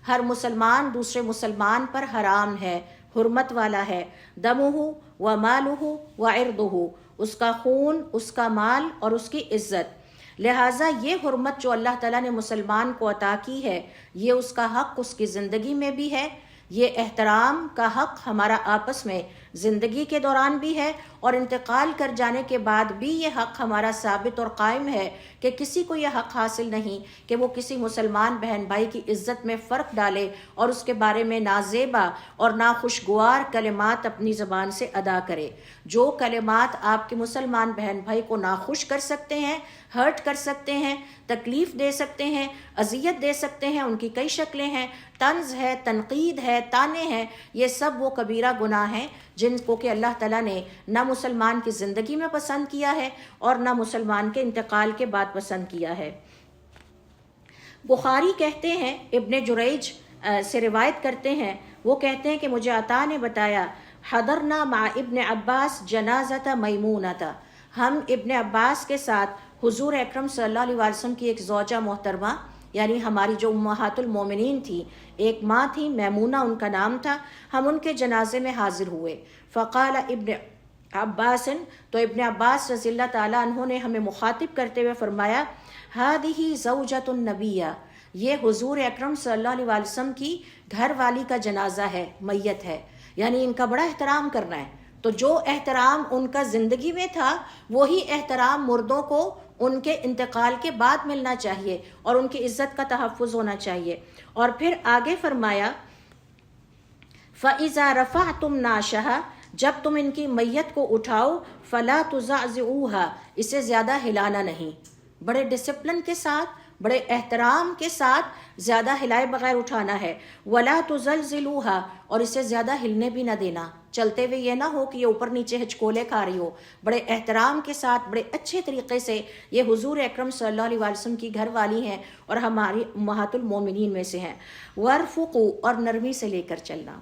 [SPEAKER 2] ہر مسلمان دوسرے مسلمان پر حرام ہے، حرمت والا ہے، دمہ و مالہ و عرضہ، اس کا خون، اس کا مال اور اس کی عزت۔ لہٰذا یہ حرمت جو اللہ تعالیٰ نے مسلمان کو عطا کی ہے، یہ اس کا حق اس کی زندگی میں بھی ہے، یہ احترام کا حق ہمارا آپس میں زندگی کے دوران بھی ہے، اور انتقال کر جانے کے بعد بھی یہ حق ہمارا ثابت اور قائم ہے کہ کسی کو یہ حق حاصل نہیں کہ وہ کسی مسلمان بہن بھائی کی عزت میں فرق ڈالے اور اس کے بارے میں نازیبا اور ناخوشگوار کلمات اپنی زبان سے ادا کرے۔ جو کلمات آپ کے مسلمان بہن بھائی کو ناخوش کر سکتے ہیں، ہرٹ کر سکتے ہیں، تکلیف دے سکتے ہیں، اذیت دے سکتے ہیں، ان کی کئی شکلیں ہیں، طنز ہے، تنقید ہے، طعنے ہیں، یہ سب وہ کبیرہ گناہ ہیں جن کو کہ اللہ تعالیٰ نے نہ مسلمان کی زندگی میں پسند کیا ہے اور نہ مسلمان کے انتقال کے بعد پسند کیا ہے۔ بخاری کہتے ہیں، ابن جریج سے روایت کرتے ہیں، وہ کہتے ہیں کہ مجھے عطا نے بتایا حضرنا مع ابن عباس جنازت میمونۃ، ہم ابن عباس کے ساتھ حضور اکرم صلی اللہ علیہ وسلم کی ایک زوجہ محترمہ، یعنی ہماری جو امہات المومنین تھی، ایک ماں تھی میمونہ ان کا نام تھا، ہم ان کے جنازے میں حاضر ہوئے۔ فقال ابن عباس، تو ابن عباس رضی اللہ تعالیٰ عنہ نے ہمیں مخاطب کرتے ہوئے فرمایا ہذہ زوجۃ النبی، یہ حضور اکرم صلی اللہ علیہ وسلم کی گھر والی کا جنازہ ہے، میت ہے، یعنی ان کا بڑا احترام کرنا ہے۔ تو جو احترام ان کا زندگی میں تھا وہی احترام مردوں کو ان کے انتقال کے بعد ملنا چاہیے اور ان کی عزت کا تحفظ ہونا چاہیے۔ اور پھر آگے فرمایا فَإِذَا رَفَعْتُمْ نَاشَهَا، جب تم ان کی میت کو اٹھاؤ، فَلَا تُزَعْزِعُوهَا، اسے زیادہ ہلانا نہیں، بڑے ڈسپلن کے ساتھ، بڑے احترام کے ساتھ زیادہ ہلائے بغیر اٹھانا ہے۔ وَلَا تُزَلْزِلُوهَا، اور اسے زیادہ ہلنے بھی نہ دینا، چلتے ہوئے یہ نہ ہو کہ یہ اوپر نیچے ہچکولے کھا رہی ہو، بڑے احترام کے ساتھ بڑے اچھے طریقے سے۔ یہ حضور اکرم صلی اللہ علیہ وسلم کی گھر والی ہیں اور ہماری امہات المومنین میں سے ہیں۔ وَارْفُقُوا، اور نرمی سے لے کر چلنا۔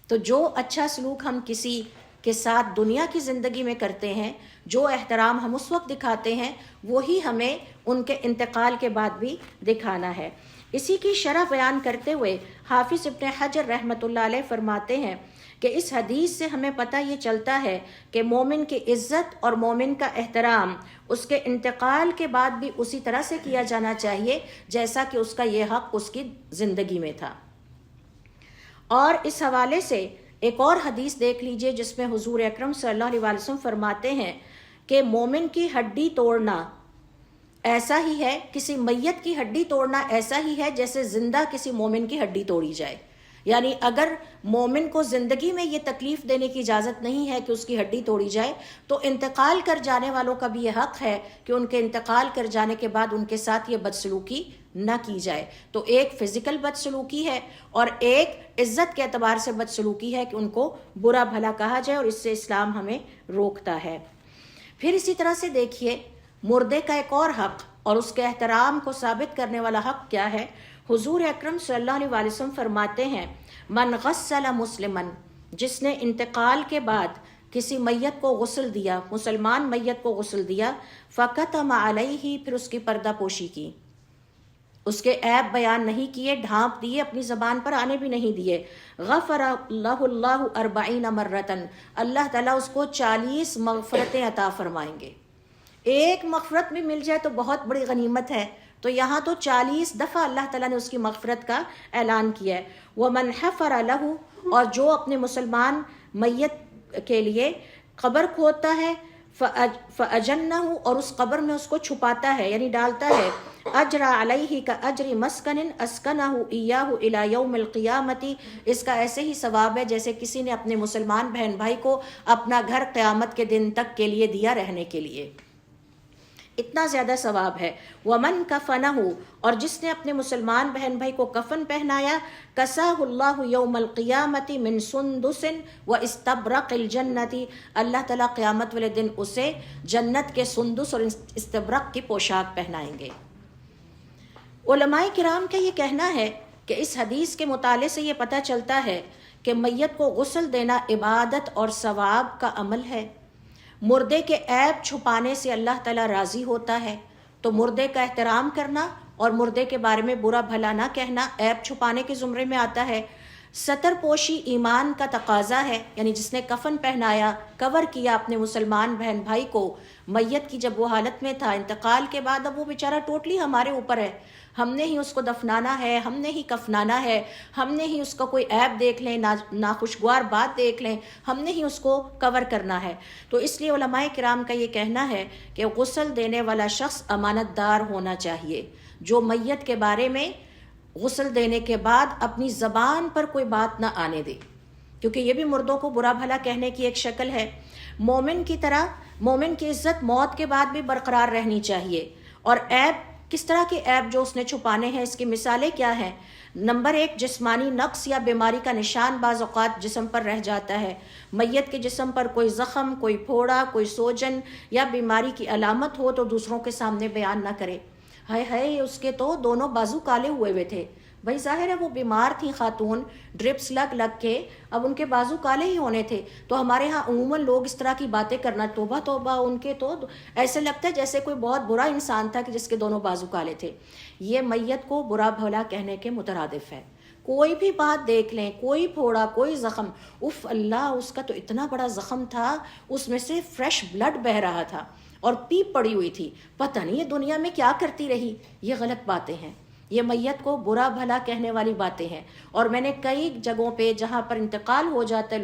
[SPEAKER 2] تو جو اچھا سلوک ہم کسی کے ساتھ دنیا کی زندگی میں کرتے ہیں، جو احترام ہم اس وقت دکھاتے ہیں، وہی ہمیں ان کے انتقال کے بعد بھی دکھانا ہے۔ اسی کی شرح بیان کرتے ہوئے حافظ ابن حجر رحمۃ اللہ علیہ فرماتے ہیں کہ اس حدیث سے ہمیں پتہ یہ چلتا ہے کہ مومن کی عزت اور مومن کا احترام اس کے انتقال کے بعد بھی اسی طرح سے کیا جانا چاہیے جیسا کہ اس کا یہ حق اس کی زندگی میں تھا۔ اور اس حوالے سے ایک اور حدیث دیکھ لیجئے جس میں حضور اکرم صلی اللہ علیہ وسلم فرماتے ہیں کہ مومن کی ہڈی توڑنا ایسا ہی ہے، کسی میت کی ہڈی توڑنا ایسا ہی ہے جیسے زندہ کسی مومن کی ہڈی توڑی جائے۔ یعنی اگر مومن کو زندگی میں یہ تکلیف دینے کی اجازت نہیں ہے کہ اس کی ہڈی توڑی جائے، تو انتقال کر جانے والوں کا بھی یہ حق ہے کہ ان کے انتقال کر جانے کے بعد ان کے ساتھ یہ بدسلوکی نہ کی جائے۔ تو ایک فزیکل بدسلوکی ہے اور ایک عزت کے اعتبار سے بدسلوکی ہے کہ ان کو برا بھلا کہا جائے، اور اس سے اسلام ہمیں روکتا ہے۔ پھر اسی طرح سے دیکھیے مردے کا ایک اور حق اور اس کے احترام کو ثابت کرنے والا حق کیا ہے۔ حضور اکرم صلی اللہ علیہ وسلم فرماتے ہیں من غسل مسلمن، جس نے انتقال کے بعد کسی میت کو غسل دیا، مسلمان میت کو غسل دیا، فکتم علیہ، پھر اس کی پردہ پوشی کی، اس کے عیب بیان نہیں کیے، ڈھانپ دیے، اپنی زبان پر آنے بھی نہیں دیے، غفر اللہ اللہ 40 مرتن، اللہ تعالیٰ اس کو 40 مغفرتیں عطا فرمائیں گے۔ ایک مغفرت بھی مل جائے تو بہت بڑی غنیمت ہے، تو یہاں تو 40 دفعہ اللہ تعالیٰ نے اس کی مغفرت کا اعلان کیا ہے۔ وَمَنْ حَفَرَ لَهُ، اور جو اپنے مسلمان میت کے لیے قبر کھودتا ہے، فَأَجَنَّهُ اور اس قبر میں اس کو چھپاتا ہے یعنی ڈالتا ہے، اجرا علیہ کا اجر مسکن اسکنہ ایاہ الی یوم القیامت، اس کا ایسے ہی ثواب ہے جیسے کسی نے اپنے مسلمان بہن بھائی کو اپنا گھر قیامت کے دن تک کے لیے دیا رہنے کے لیے، اتنا زیادہ ثواب ہے۔ ومن کفنہ اور جس نے اپنے مسلمان بہن بھائی کو کفن پہنایا، کساہ اللہ یوم القیامت من سندس و استبرق الجنت، اللہ تعالیٰ قیامت والے دن اسے جنت کے سندس اور استبرق کی پوشاک پہنائیں گے۔ علماء کرام کا یہ کہنا ہے کہ اس حدیث کے مطالعے سے یہ پتہ چلتا ہے کہ میت کو غسل دینا عبادت اور ثواب کا عمل ہے۔ مردے کے عیب چھپانے سے اللہ تعالیٰ راضی ہوتا ہے، تو مردے کا احترام کرنا اور مردے کے بارے میں برا بھلا نہ کہنا عیب چھپانے کے زمرے میں آتا ہے۔ ستر پوشی ایمان کا تقاضا ہے، یعنی جس نے کفن پہنایا، کور کیا اپنے مسلمان بہن بھائی کو، میت کی جب وہ حالت میں تھا، انتقال کے بعد اب وہ بیچارہ ٹوٹلی ہمارے اوپر ہے، ہم نے ہی اس کو دفنانا ہے، ہم نے ہی کفنانا ہے، ہم نے ہی اس کا کوئی عیب دیکھ لیں، ناخوشگوار بات دیکھ لیں، ہم نے ہی اس کو کور کرنا ہے۔ تو اس لیے علماء کرام کا یہ کہنا ہے کہ غسل دینے والا شخص امانت دار ہونا چاہیے، جو میت کے بارے میں غسل دینے کے بعد اپنی زبان پر کوئی بات نہ آنے دے، کیونکہ یہ بھی مردوں کو برا بھلا کہنے کی ایک شکل ہے۔ مومن کی طرح مومن کی عزت موت کے بعد بھی برقرار رہنی چاہیے۔ اور عیب، کس طرح کے عیب جو اس نے چھپانے ہیں، اس کی مثالیں کیا ہیں؟ نمبر 1، جسمانی نقص یا بیماری کا نشان بعض اوقات جسم پر رہ جاتا ہے۔ میت کے جسم پر کوئی زخم، کوئی پھوڑا، کوئی سوجن یا بیماری کی علامت ہو تو دوسروں کے سامنے بیان نہ کرے، ہائے ہائے اس کے تو دونوں بازو کالے ہوئے ہوئے تھے۔ بھائی ظاہر ہے وہ بیمار تھیں خاتون، ڈرپس لگ کے اب ان کے بازو کالے ہی ہونے تھے، تو ہمارے ہاں عموماً لوگ اس طرح کی باتیں کرنا، توبہ توبہ، ان کے تو ایسے لگتا ہے جیسے کوئی بہت برا انسان تھا کہ جس کے دونوں بازو کالے تھے۔ یہ میت کو برا بھلا کہنے کے مترادف ہے۔ کوئی بھی بات دیکھ لیں، کوئی پھوڑا، کوئی زخم، اف اللہ اس کا تو اتنا بڑا زخم تھا، اس میں سے فریش بلڈ بہہ رہا تھا اور پیپ پڑی ہوئی تھی، پتہ نہیں یہ دنیا میں کیا کرتی رہی، یہ غلط باتیں ہیں، یہ میت کو برا بھلا کہنے والی باتیں ہیں۔ اور میں نے کئی جگہوں پہ جہاں پر انتقال ہو جاتا ہے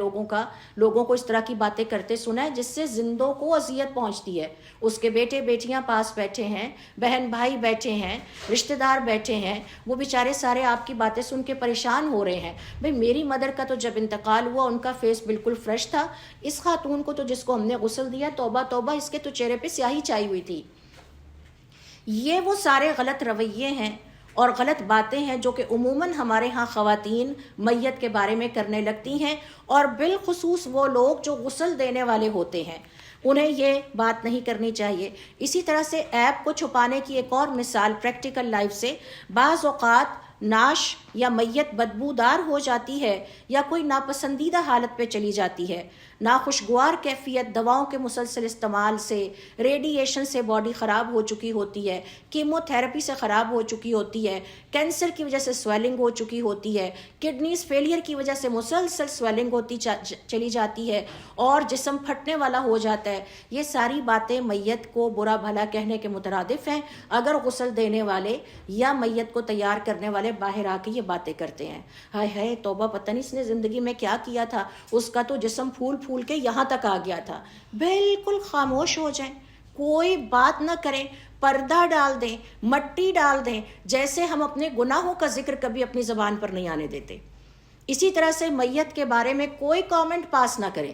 [SPEAKER 2] لوگوں کو اس طرح کی باتیں کرتے سنا ہے، جس سے زندوں کو اذیت پہنچتی ہے۔ اس کے بیٹے بیٹیاں پاس بیٹھے ہیں، بہن بھائی بیٹھے ہیں، رشتہ دار بیٹھے ہیں، وہ بیچارے سارے آپ کی باتیں سن کے پریشان ہو رہے ہیں۔ بھئی میری مدر کا تو جب انتقال ہوا ان کا فیس بالکل فریش تھا، اس خاتون کو تو جس کو ہم نے غسل دیا، توبہ توبہ، اس کے تو چہرے پہ سیاہی چھائی ہوئی تھی۔ یہ وہ سارے غلط رویے ہیں اور غلط باتیں ہیں جو کہ عموماً ہمارے ہاں خواتین میت کے بارے میں کرنے لگتی ہیں، اور بالخصوص وہ لوگ جو غسل دینے والے ہوتے ہیں انہیں یہ بات نہیں کرنی چاہیے۔ اسی طرح سے عیب کو چھپانے کی ایک اور مثال پریکٹیکل لائف سے، بعض اوقات ناش یا میت بدبودار ہو جاتی ہے یا کوئی ناپسندیدہ حالت پہ چلی جاتی ہے، ناخوشگوار کیفیت، دواؤں کے مسلسل استعمال سے، ریڈیشن سے باڈی خراب ہو چکی ہوتی ہے، کیمو تھراپی سے خراب ہو چکی ہوتی ہے، کینسر کی وجہ سے سویلنگ ہو چکی ہوتی ہے، کڈنیز فیلئر کی وجہ سے مسلسل سویلنگ ہوتی چلی جاتی ہے اور جسم پھٹنے والا ہو جاتا ہے۔ یہ ساری باتیں میت کو برا بھلا کہنے کے مترادف ہیں اگر غسل دینے والے یا میت کو تیار کرنے والے باہر آ کے یہ باتیں کرتے ہیں۔ ہائے ہائے توبہ، پتہ نہیں اس نے زندگی میں کیا کیا تھا، اس کا تو جسم پھول پھول کے یہاں تک آ گیا تھا۔ بالکل خاموش ہو جائیں، کوئی بات نہ کریں، پردہ ڈال دیں، مٹی ڈال دیں، جیسے ہم اپنے گناہوں کا ذکر کبھی اپنی زبان پر نہیں آنے دیتے۔ اسی طرح سے میت کے بارے میں کوئی کامنٹ پاس نہ کریں۔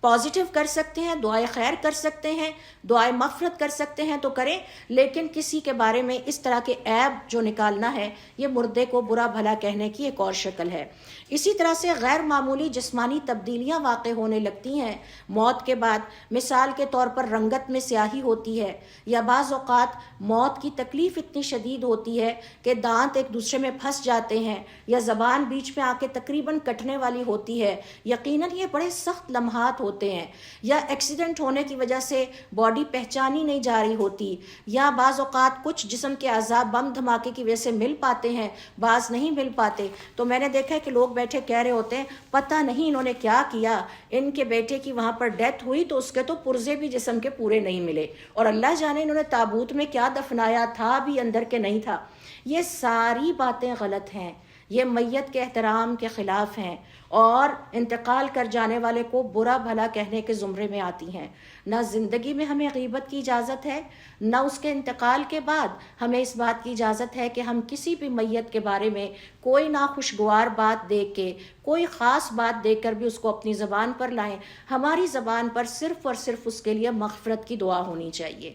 [SPEAKER 2] پازیٹیو کر سکتے ہیں، دعائے خیر کر سکتے ہیں، دعائے مغفرت کر سکتے ہیں تو کریں، لیکن کسی کے بارے میں اس طرح کے عیب جو نکالنا ہے، یہ مردے کو برا بھلا کہنے کی ایک اور شکل ہے۔ اسی طرح سے غیر معمولی جسمانی تبدیلیاں واقع ہونے لگتی ہیں موت کے بعد، مثال کے طور پر رنگت میں سیاہی ہوتی ہے، یا بعض اوقات موت کی تکلیف اتنی شدید ہوتی ہے کہ دانت ایک دوسرے میں پھنس جاتے ہیں، یا زبان بیچ میں آ کے تقریباً کٹنے والی ہوتی ہے۔ یقیناً یہ بڑے سخت لمحات ہوتے ہیں، یا ایکسیڈنٹ ہونے کی وجہ سے باڈی پہچانی نہیں جا رہی ہوتی، یا بعض اوقات کچھ جسم کے اعضاء بم دھماکے کی وجہ سے مل پاتے ہیں، بعض نہیں مل پاتے۔ تو میں نے دیکھا ہے کہ لوگ بیٹھے کہہ رہے ہوتے ہیں پتہ نہیں انہوں نے کیا کیا، ان کے بیٹے کی وہاں پر ڈیتھ ہوئی تو اس کے تو پرزے بھی جسم کے پورے نہیں ملے، اور اللہ جانے انہوں نے تابوت میں کیا دفنایا تھا بھی اندر کے نہیں تھا۔ یہ ساری باتیں غلط ہیں۔ یہ میت کے احترام کے خلاف ہیں اور انتقال کر جانے والے کو برا بھلا کہنے کے زمرے میں آتی ہیں۔ نہ زندگی میں ہمیں غیبت کی اجازت ہے، نہ اس کے انتقال کے بعد ہمیں اس بات کی اجازت ہے کہ ہم کسی بھی میت کے بارے میں کوئی ناخوشگوار بات دیکھ کے، کوئی خاص بات دیکھ کر بھی اس کو اپنی زبان پر لائیں۔ ہماری زبان پر صرف اور صرف اس کے لیے مغفرت کی دعا ہونی چاہیے۔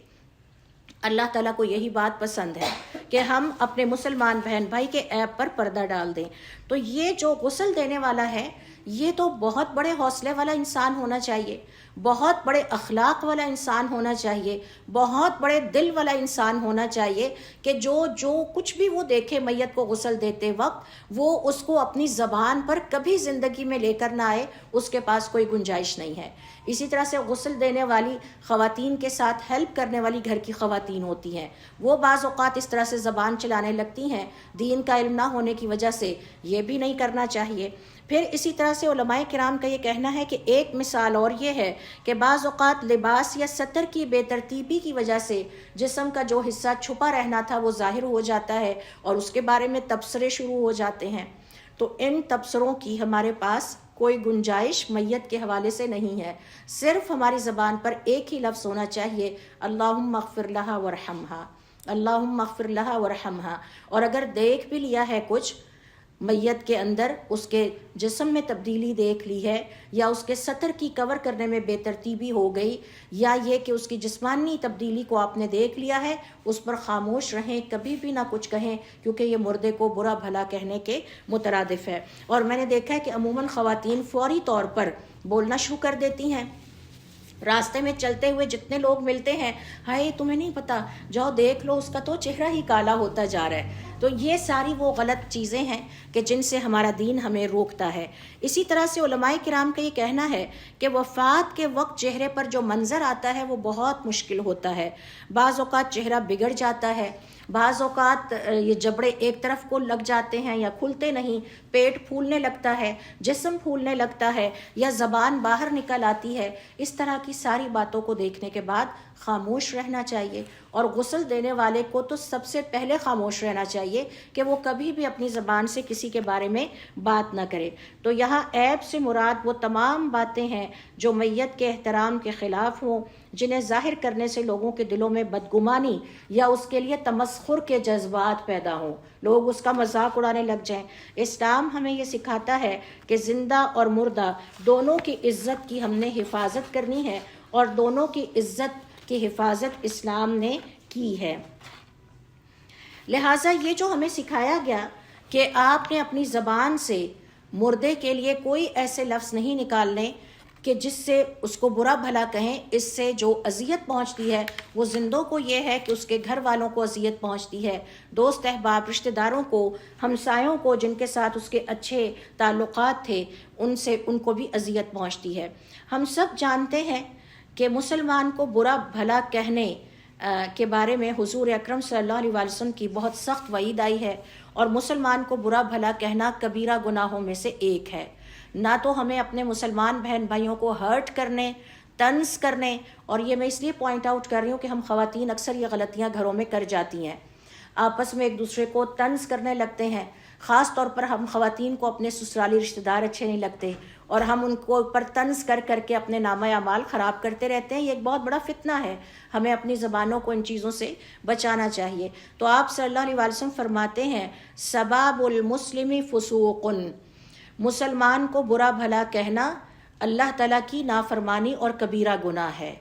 [SPEAKER 2] اللہ تعالیٰ کو یہی بات پسند ہے کہ ہم اپنے مسلمان بہن بھائی کے عیب پر پردہ ڈال دیں۔ تو یہ جو غسل دینے والا ہے، یہ تو بہت بڑے حوصلے والا انسان ہونا چاہیے، بہت بڑے اخلاق والا انسان ہونا چاہیے، بہت بڑے دل والا انسان ہونا چاہیے کہ جو کچھ بھی وہ دیکھے میت کو غسل دیتے وقت، وہ اس کو اپنی زبان پر کبھی زندگی میں لے کر نہ آئے، اس کے پاس کوئی گنجائش نہیں ہے۔ اسی طرح سے غسل دینے والی خواتین کے ساتھ ہیلپ کرنے والی گھر کی خواتین ہوتی ہیں، وہ بعض اوقات اس طرح سے زبان چلانے لگتی ہیں، دین کا علم نہ ہونے کی وجہ سے یہ بھی نہیں کرنا چاہیے۔ پھر اسی طرح سے علماء کرام کا یہ کہنا ہے کہ ایک مثال اور یہ ہے کہ بعض اوقات لباس یا ستر کی بے ترتیبی کی وجہ سے جسم کا جو حصہ چھپا رہنا تھا وہ ظاہر ہو جاتا ہے اور اس کے بارے میں تبصرے شروع ہو جاتے ہیں۔ تو ان تبصروں کی ہمارے پاس کوئی گنجائش میت کے حوالے سے نہیں ہے، صرف ہماری زبان پر ایک ہی لفظ ہونا چاہیے، اللہم اغفر لہا ورحمہا، اللہم اغفر لہا ورحمہا۔ اور اگر دیکھ بھی لیا ہے کچھ میت کے اندر، اس کے جسم میں تبدیلی دیکھ لی ہے، یا اس کے سطر کی کور کرنے میں بے ترتیبی ہو گئی، یا یہ کہ اس کی جسمانی تبدیلی کو آپ نے دیکھ لیا ہے، اس پر خاموش رہیں، کبھی بھی نہ کچھ کہیں، کیونکہ یہ مردے کو برا بھلا کہنے کے مترادف ہے۔ اور میں نے دیکھا ہے کہ عموماً خواتین فوری طور پر بولنا شروع کر دیتی ہیں، راستے میں چلتے ہوئے جتنے لوگ ملتے ہیں، ہائے تمہیں نہیں پتا، جاؤ دیکھ لو اس کا تو چہرہ ہی کالا ہوتا جا رہا ہے۔ تو یہ ساری وہ غلط چیزیں ہیں کہ جن سے ہمارا دین ہمیں روکتا ہے۔ اسی طرح سے علماء کرام کا یہ کہنا ہے کہ وفات کے وقت چہرے پر جو منظر آتا ہے وہ بہت مشکل ہوتا ہے۔ بعض اوقات چہرہ بگڑ جاتا ہے، بعض اوقات یہ جبڑے ایک طرف کو لگ جاتے ہیں یا کھلتے نہیں، پیٹ پھولنے لگتا ہے، جسم پھولنے لگتا ہے، یا زبان باہر نکل آتی ہے۔ اس طرح کی ساری باتوں کو دیکھنے کے بعد خاموش رہنا چاہیے، اور غسل دینے والے کو تو سب سے پہلے خاموش رہنا چاہیے کہ وہ کبھی بھی اپنی زبان سے کسی کے بارے میں بات نہ کرے۔ تو یہاں عیب سے مراد وہ تمام باتیں ہیں جو میت کے احترام کے خلاف ہوں، جنہیں ظاہر کرنے سے لوگوں کے دلوں میں بدگمانی یا اس کے لیے تمسخر کے جذبات پیدا ہوں، لوگ اس کا مذاق اڑانے لگ جائیں۔ اسلام ہمیں یہ سکھاتا ہے کہ زندہ اور مردہ دونوں کی عزت کی ہم نے حفاظت کرنی ہے، اور دونوں کی عزت کی حفاظت اسلام نے کی ہے۔ لہٰذا یہ جو ہمیں سکھایا گیا کہ آپ نے اپنی زبان سے مردے کے لیے کوئی ایسے لفظ نہیں نکالنے کہ جس سے اس کو برا بھلا کہیں، اس سے جو اذیت پہنچتی ہے وہ زندوں کو یہ ہے کہ اس کے گھر والوں کو اذیت پہنچتی ہے، دوست احباب رشتہ داروں کو، ہمسایوں کو جن کے ساتھ اس کے اچھے تعلقات تھے، ان کو بھی اذیت پہنچتی ہے۔ ہم سب جانتے ہیں کہ مسلمان کو برا بھلا کہنے کے بارے میں حضور اکرم صلی اللہ علیہ وسلم کی بہت سخت وعید آئی ہے، اور مسلمان کو برا بھلا کہنا کبیرہ گناہوں میں سے ایک ہے۔ نہ تو ہمیں اپنے مسلمان بہن بھائیوں کو ہرٹ کرنے، طنز کرنے، اور یہ میں اس لیے پوائنٹ آؤٹ کر رہی ہوں کہ ہم خواتین اکثر یہ غلطیاں گھروں میں کر جاتی ہیں، آپس میں ایک دوسرے کو طنز کرنے لگتے ہیں۔ خاص طور پر ہم خواتین کو اپنے سسرالی رشتہ دار اچھے نہیں لگتے، اور ہم ان کو پر طنز کر کر کے اپنے نامہ اعمال خراب کرتے رہتے ہیں۔ یہ ایک بہت بڑا فتنہ ہے، ہمیں اپنی زبانوں کو ان چیزوں سے بچانا چاہیے۔ تو آپ صلی اللہ علیہ وسلم فرماتے ہیں، سباب المسلم فسوق، مسلمان کو برا بھلا کہنا اللہ تعالیٰ کی نافرمانی اور کبیرہ گناہ ہے۔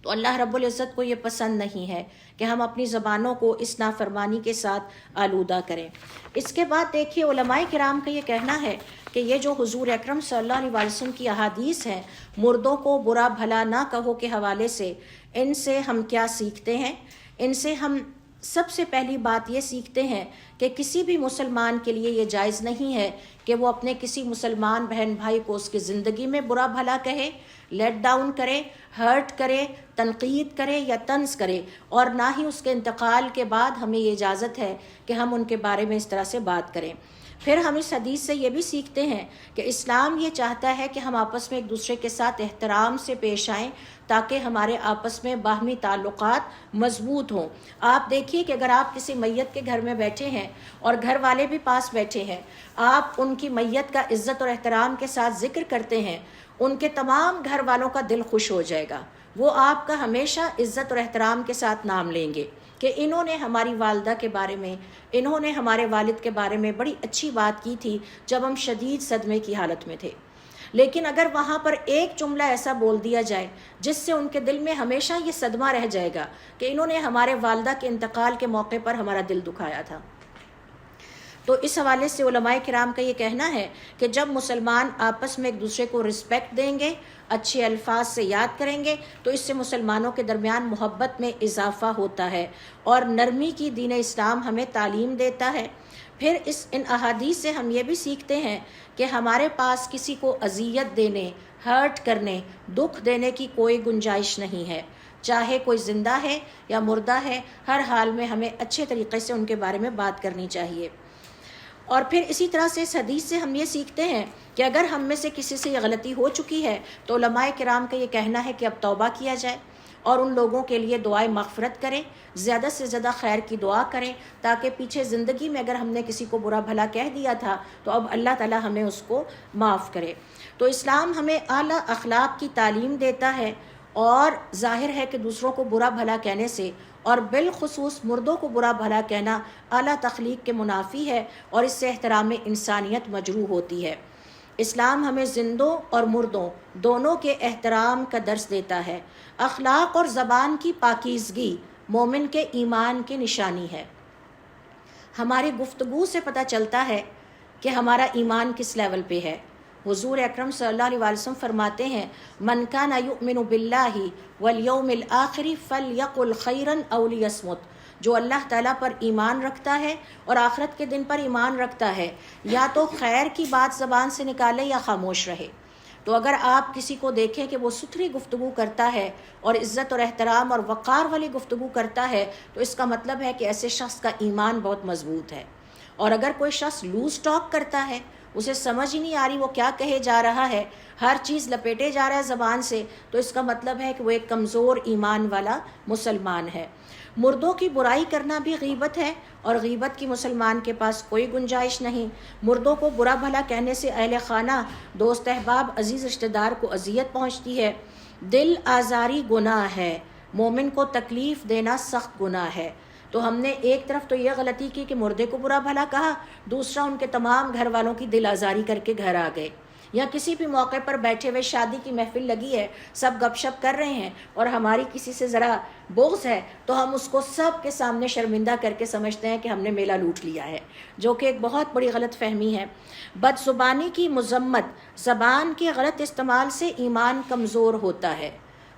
[SPEAKER 2] تو اللہ رب العزت کو یہ پسند نہیں ہے کہ ہم اپنی زبانوں کو اس نافرمانی کے ساتھ آلودہ کریں۔ اس کے بعد دیکھیے علماء کرام کا یہ کہنا ہے کہ یہ جو حضور اکرم صلی اللہ علیہ وسلم کی احادیث ہیں مردوں کو برا بھلا نہ کہو کے حوالے سے، ان سے ہم کیا سیکھتے ہیں؟ ان سے ہم سب سے پہلی بات یہ سیکھتے ہیں کہ کسی بھی مسلمان کے لیے یہ جائز نہیں ہے کہ وہ اپنے کسی مسلمان بہن بھائی کو اس کی زندگی میں برا بھلا کہے، لیٹ ڈاؤن کرے، ہرٹ کرے، تنقید کرے یا طنز کرے، اور نہ ہی اس کے انتقال کے بعد ہمیں یہ اجازت ہے کہ ہم ان کے بارے میں اس طرح سے بات کریں۔ پھر ہم اس حدیث سے یہ بھی سیکھتے ہیں کہ اسلام یہ چاہتا ہے کہ ہم آپس میں ایک دوسرے کے ساتھ احترام سے پیش آئیں تاکہ ہمارے آپس میں باہمی تعلقات مضبوط ہوں۔ آپ دیکھیے کہ اگر آپ کسی میت کے گھر میں بیٹھے ہیں اور گھر والے بھی پاس بیٹھے ہیں، آپ ان کی میت کا عزت اور احترام کے ساتھ ذکر کرتے ہیں، ان کے تمام گھر والوں کا دل خوش ہو جائے گا، وہ آپ کا ہمیشہ عزت اور احترام کے ساتھ نام لیں گے کہ انہوں نے ہماری والدہ کے بارے میں، انہوں نے ہمارے والد کے بارے میں بڑی اچھی بات کی تھی جب ہم شدید صدمے کی حالت میں تھے۔ لیکن اگر وہاں پر ایک جملہ ایسا بول دیا جائے جس سے ان کے دل میں ہمیشہ یہ صدمہ رہ جائے گا کہ انہوں نے ہمارے والدہ کے انتقال کے موقع پر ہمارا دل دکھایا تھا، تو اس حوالے سے علماء کرام کا یہ کہنا ہے کہ جب مسلمان آپس میں ایک دوسرے کو رسپیکٹ دیں گے، اچھے الفاظ سے یاد کریں گے، تو اس سے مسلمانوں کے درمیان محبت میں اضافہ ہوتا ہے اور نرمی کی دین اسلام ہمیں تعلیم دیتا ہے۔ پھر ان احادیث سے ہم یہ بھی سیکھتے ہیں کہ ہمارے پاس کسی کو اذیت دینے، ہرٹ کرنے، دکھ دینے کی کوئی گنجائش نہیں ہے، چاہے کوئی زندہ ہے یا مردہ ہے، ہر حال میں ہمیں اچھے طریقے سے ان کے بارے میں بات کرنی چاہیے۔ اور پھر اسی طرح سے اس حدیث سے ہم یہ سیکھتے ہیں کہ اگر ہم میں سے کسی سے یہ غلطی ہو چکی ہے تو علماء کرام کا یہ کہنا ہے کہ اب توبہ کیا جائے اور ان لوگوں کے لیے دعائے مغفرت کریں، زیادہ سے زیادہ خیر کی دعا کریں تاکہ پیچھے زندگی میں اگر ہم نے کسی کو برا بھلا کہہ دیا تھا تو اب اللہ تعالی ہمیں اس کو معاف کرے۔ تو اسلام ہمیں اعلیٰ اخلاق کی تعلیم دیتا ہے، اور ظاہر ہے کہ دوسروں کو برا بھلا کہنے سے اور بالخصوص مردوں کو برا بھلا کہنا اعلیٰ تخلیق کے منافی ہے، اور اس سے احترام انسانیت مجروح ہوتی ہے۔ اسلام ہمیں زندوں اور مردوں دونوں کے احترام کا درس دیتا ہے۔ اخلاق اور زبان کی پاکیزگی مومن کے ایمان کی نشانی ہے۔ ہماری گفتگو سے پتہ چلتا ہے کہ ہمارا ایمان کس لیول پہ ہے۔ حضور اکرم صلی اللہ علیہ وسلم فرماتے ہیں، من کان یؤمن باللہ والیوم الآخر فلیقل خیرا او لیصمت، جو اللہ تعالیٰ پر ایمان رکھتا ہے اور آخرت کے دن پر ایمان رکھتا ہے، یا تو خیر کی بات زبان سے نکالے یا خاموش رہے۔ تو اگر آپ کسی کو دیکھیں کہ وہ ستھری گفتگو کرتا ہے اور عزت اور احترام اور وقار والی گفتگو کرتا ہے تو اس کا مطلب ہے کہ ایسے شخص کا ایمان بہت مضبوط ہے۔ اور اگر کوئی شخص لوز ٹاک کرتا ہے، اسے سمجھ ہی نہیں آ رہی وہ کیا کہے جا رہا ہے، ہر چیز لپیٹے جا رہا ہے زبان سے، تو اس کا مطلب ہے کہ وہ ایک کمزور ایمان والا مسلمان ہے۔ مردوں کی برائی کرنا بھی غیبت ہے، اور غیبت کی مسلمان کے پاس کوئی گنجائش نہیں۔ مردوں کو برا بھلا کہنے سے اہل خانہ، دوست احباب، عزیز رشتہ دار کو اذیت پہنچتی ہے۔ دل آزاری گناہ ہے، مومن کو تکلیف دینا سخت گناہ ہے۔ تو ہم نے ایک طرف تو یہ غلطی کی کہ مردے کو برا بھلا کہا، دوسرا ان کے تمام گھر والوں کی دل آزاری کر کے گھر آ گئے، یا کسی بھی موقع پر بیٹھے ہوئے شادی کی محفل لگی ہے، سب گپ شپ کر رہے ہیں اور ہماری کسی سے ذرا بغض ہے تو ہم اس کو سب کے سامنے شرمندہ کر کے سمجھتے ہیں کہ ہم نے میلہ لوٹ لیا ہے، جو کہ ایک بہت بڑی غلط فہمی ہے۔ بد زبانی کی مذمت، زبان کے غلط استعمال سے ایمان کمزور ہوتا ہے،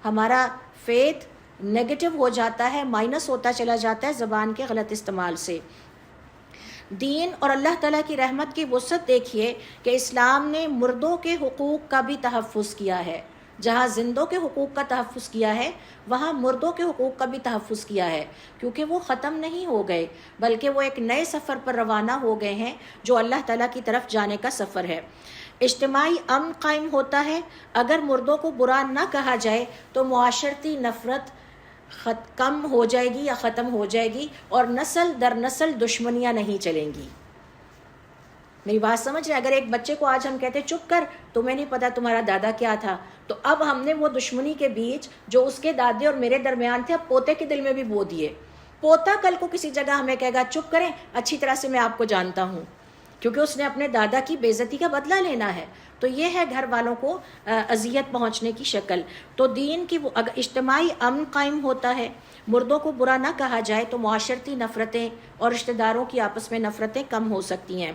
[SPEAKER 2] ہمارا فیتھ نیگیٹو ہو جاتا ہے، مائنس ہوتا چلا جاتا ہے زبان کے غلط استعمال سے۔ دین اور اللہ تعالیٰ کی رحمت کی وسعت دیکھیے کہ اسلام نے مردوں کے حقوق کا بھی تحفظ کیا ہے، جہاں زندوں کے حقوق کا تحفظ کیا ہے وہاں مردوں کے حقوق کا بھی تحفظ کیا ہے، کیونکہ وہ ختم نہیں ہو گئے بلکہ وہ ایک نئے سفر پر روانہ ہو گئے ہیں جو اللہ تعالیٰ کی طرف جانے کا سفر ہے۔ اجتماعی امن قائم ہوتا ہے، اگر مردوں کو برا نہ کہا جائے تو معاشرتی نفرت کم ہو جائے گی یا ختم ہو جائے گی، اور نسل در نسل دشمنیاں نہیں چلیں گی۔ میری بات سمجھ رہے ہیں؟ اگر ایک بچے کو آج ہم کہتے چپ کر، تمہیں نہیں پتا تمہارا دادا کیا تھا، تو اب ہم نے وہ دشمنی کے بیج جو اس کے دادے اور میرے درمیان تھے اب پوتے کے دل میں بھی بو دیے۔ پوتا کل کو کسی جگہ ہمیں کہے گا چپ کریں، اچھی طرح سے میں آپ کو جانتا ہوں، کیونکہ اس نے اپنے دادا کی بے عزتی کا بدلہ لینا ہے۔ تو یہ ہے گھر والوں کو اذیت پہنچنے کی شکل۔ تو دین کی اگر اجتماعی امن قائم ہوتا ہے، مردوں کو برا نہ کہا جائے تو معاشرتی نفرتیں اور رشتہ داروں کی آپس میں نفرتیں کم ہو سکتی ہیں۔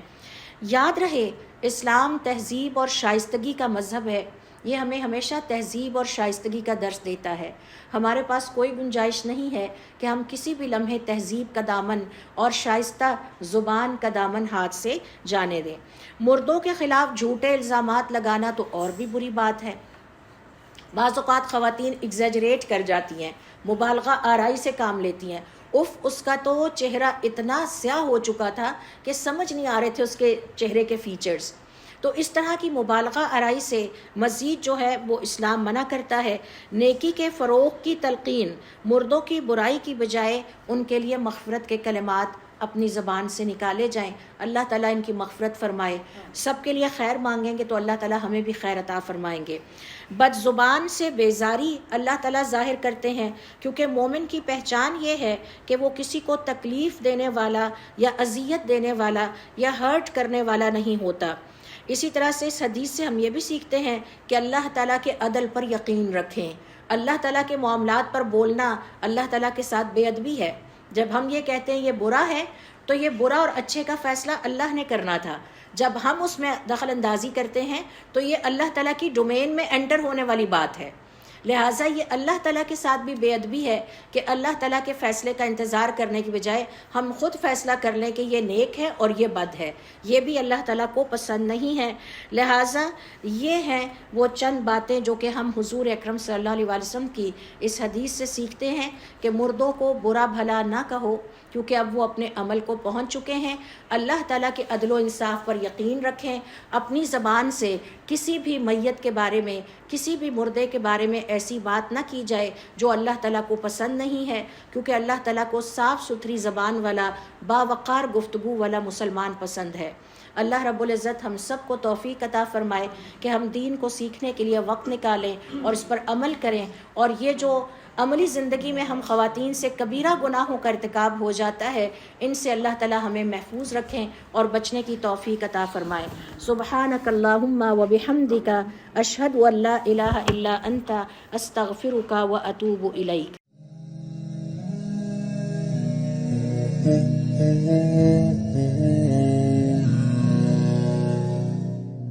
[SPEAKER 2] یاد رہے، اسلام تہذیب اور شائستگی کا مذہب ہے، یہ ہمیں ہمیشہ تہذیب اور شائستگی کا درس دیتا ہے۔ ہمارے پاس کوئی گنجائش نہیں ہے کہ ہم کسی بھی لمحے تہذیب کا دامن اور شائستہ زبان کا دامن ہاتھ سے جانے دیں۔ مردوں کے خلاف جھوٹے الزامات لگانا تو اور بھی بری بات ہے۔ بعض اوقات خواتین ایگزیجریٹ کر جاتی ہیں، مبالغہ آرائی سے کام لیتی ہیں، اس کا تو چہرہ اتنا سیاہ ہو چکا تھا کہ سمجھ نہیں آ رہے تھے اس کے چہرے کے فیچرز. تو اس طرح کی مبالغہ آرائی سے مزید جو ہے وہ اسلام منع کرتا ہے. نیکی کے فروغ کی تلقین، مردوں کی برائی کی بجائے ان کے لیے مغفرت کے کلمات اپنی زبان سے نکالے جائیں. اللہ تعالیٰ ان کی مغفرت فرمائے. سب کے لیے خیر مانگیں گے تو اللہ تعالیٰ ہمیں بھی خیر عطا فرمائیں گے. بد زبان سے بیزاری اللہ تعالیٰ ظاہر کرتے ہیں، کیونکہ مومن کی پہچان یہ ہے کہ وہ کسی کو تکلیف دینے والا یا اذیت دینے والا یا ہرٹ کرنے والا نہیں ہوتا. اسی طرح سے اس حدیث سے ہم یہ بھی سیکھتے ہیں کہ اللہ تعالیٰ کے عدل پر یقین رکھیں. اللہ تعالیٰ کے معاملات پر بولنا اللہ تعالیٰ کے ساتھ بے ادبی ہے. جب ہم یہ کہتے ہیں یہ برا ہے تو یہ برا اور اچھے کا فیصلہ اللہ نے کرنا تھا. جب ہم اس میں دخل اندازی کرتے ہیں تو یہ اللہ تعالیٰ کی ڈومین میں انٹر ہونے والی بات ہے. لہٰذا یہ اللہ تعالیٰ کے ساتھ بھی بے ادبی ہے کہ اللہ تعالیٰ کے فیصلے کا انتظار کرنے کی بجائے ہم خود فیصلہ کر لیں کہ یہ نیک ہے اور یہ بد ہے. یہ بھی اللہ تعالیٰ کو پسند نہیں ہے. لہٰذا یہ ہیں وہ چند باتیں جو کہ ہم حضور اکرم صلی اللہ علیہ وسلم کی اس حدیث سے سیکھتے ہیں کہ مردوں کو برا بھلا نہ کہو، کیونکہ اب وہ اپنے عمل کو پہنچ چکے ہیں. اللہ تعالیٰ کے عدل و انصاف پر یقین رکھیں. اپنی زبان سے کسی بھی میت کے بارے میں، کسی بھی مردے کے بارے میں ایسی بات نہ کی جائے جو اللہ تعالیٰ کو پسند نہیں ہے، کیونکہ اللہ تعالیٰ کو صاف ستھری زبان والا، باوقار گفتگو والا مسلمان پسند ہے. اللہ رب العزت ہم سب کو توفیق عطا فرمائے کہ ہم دین کو سیکھنے کے لیے وقت نکالیں اور اس پر عمل کریں. اور یہ جو عملی زندگی میں ہم خواتین سے کبیرہ گناہوں کا ارتکاب ہو جاتا ہے، ان سے اللہ تعالیٰ ہمیں محفوظ رکھیں اور بچنے کی توفیق عطا فرمائیں. سبحانک اللہم و بحمدک، اشہد ان لا الہ الا انت، استغفرک و اتوب الیک.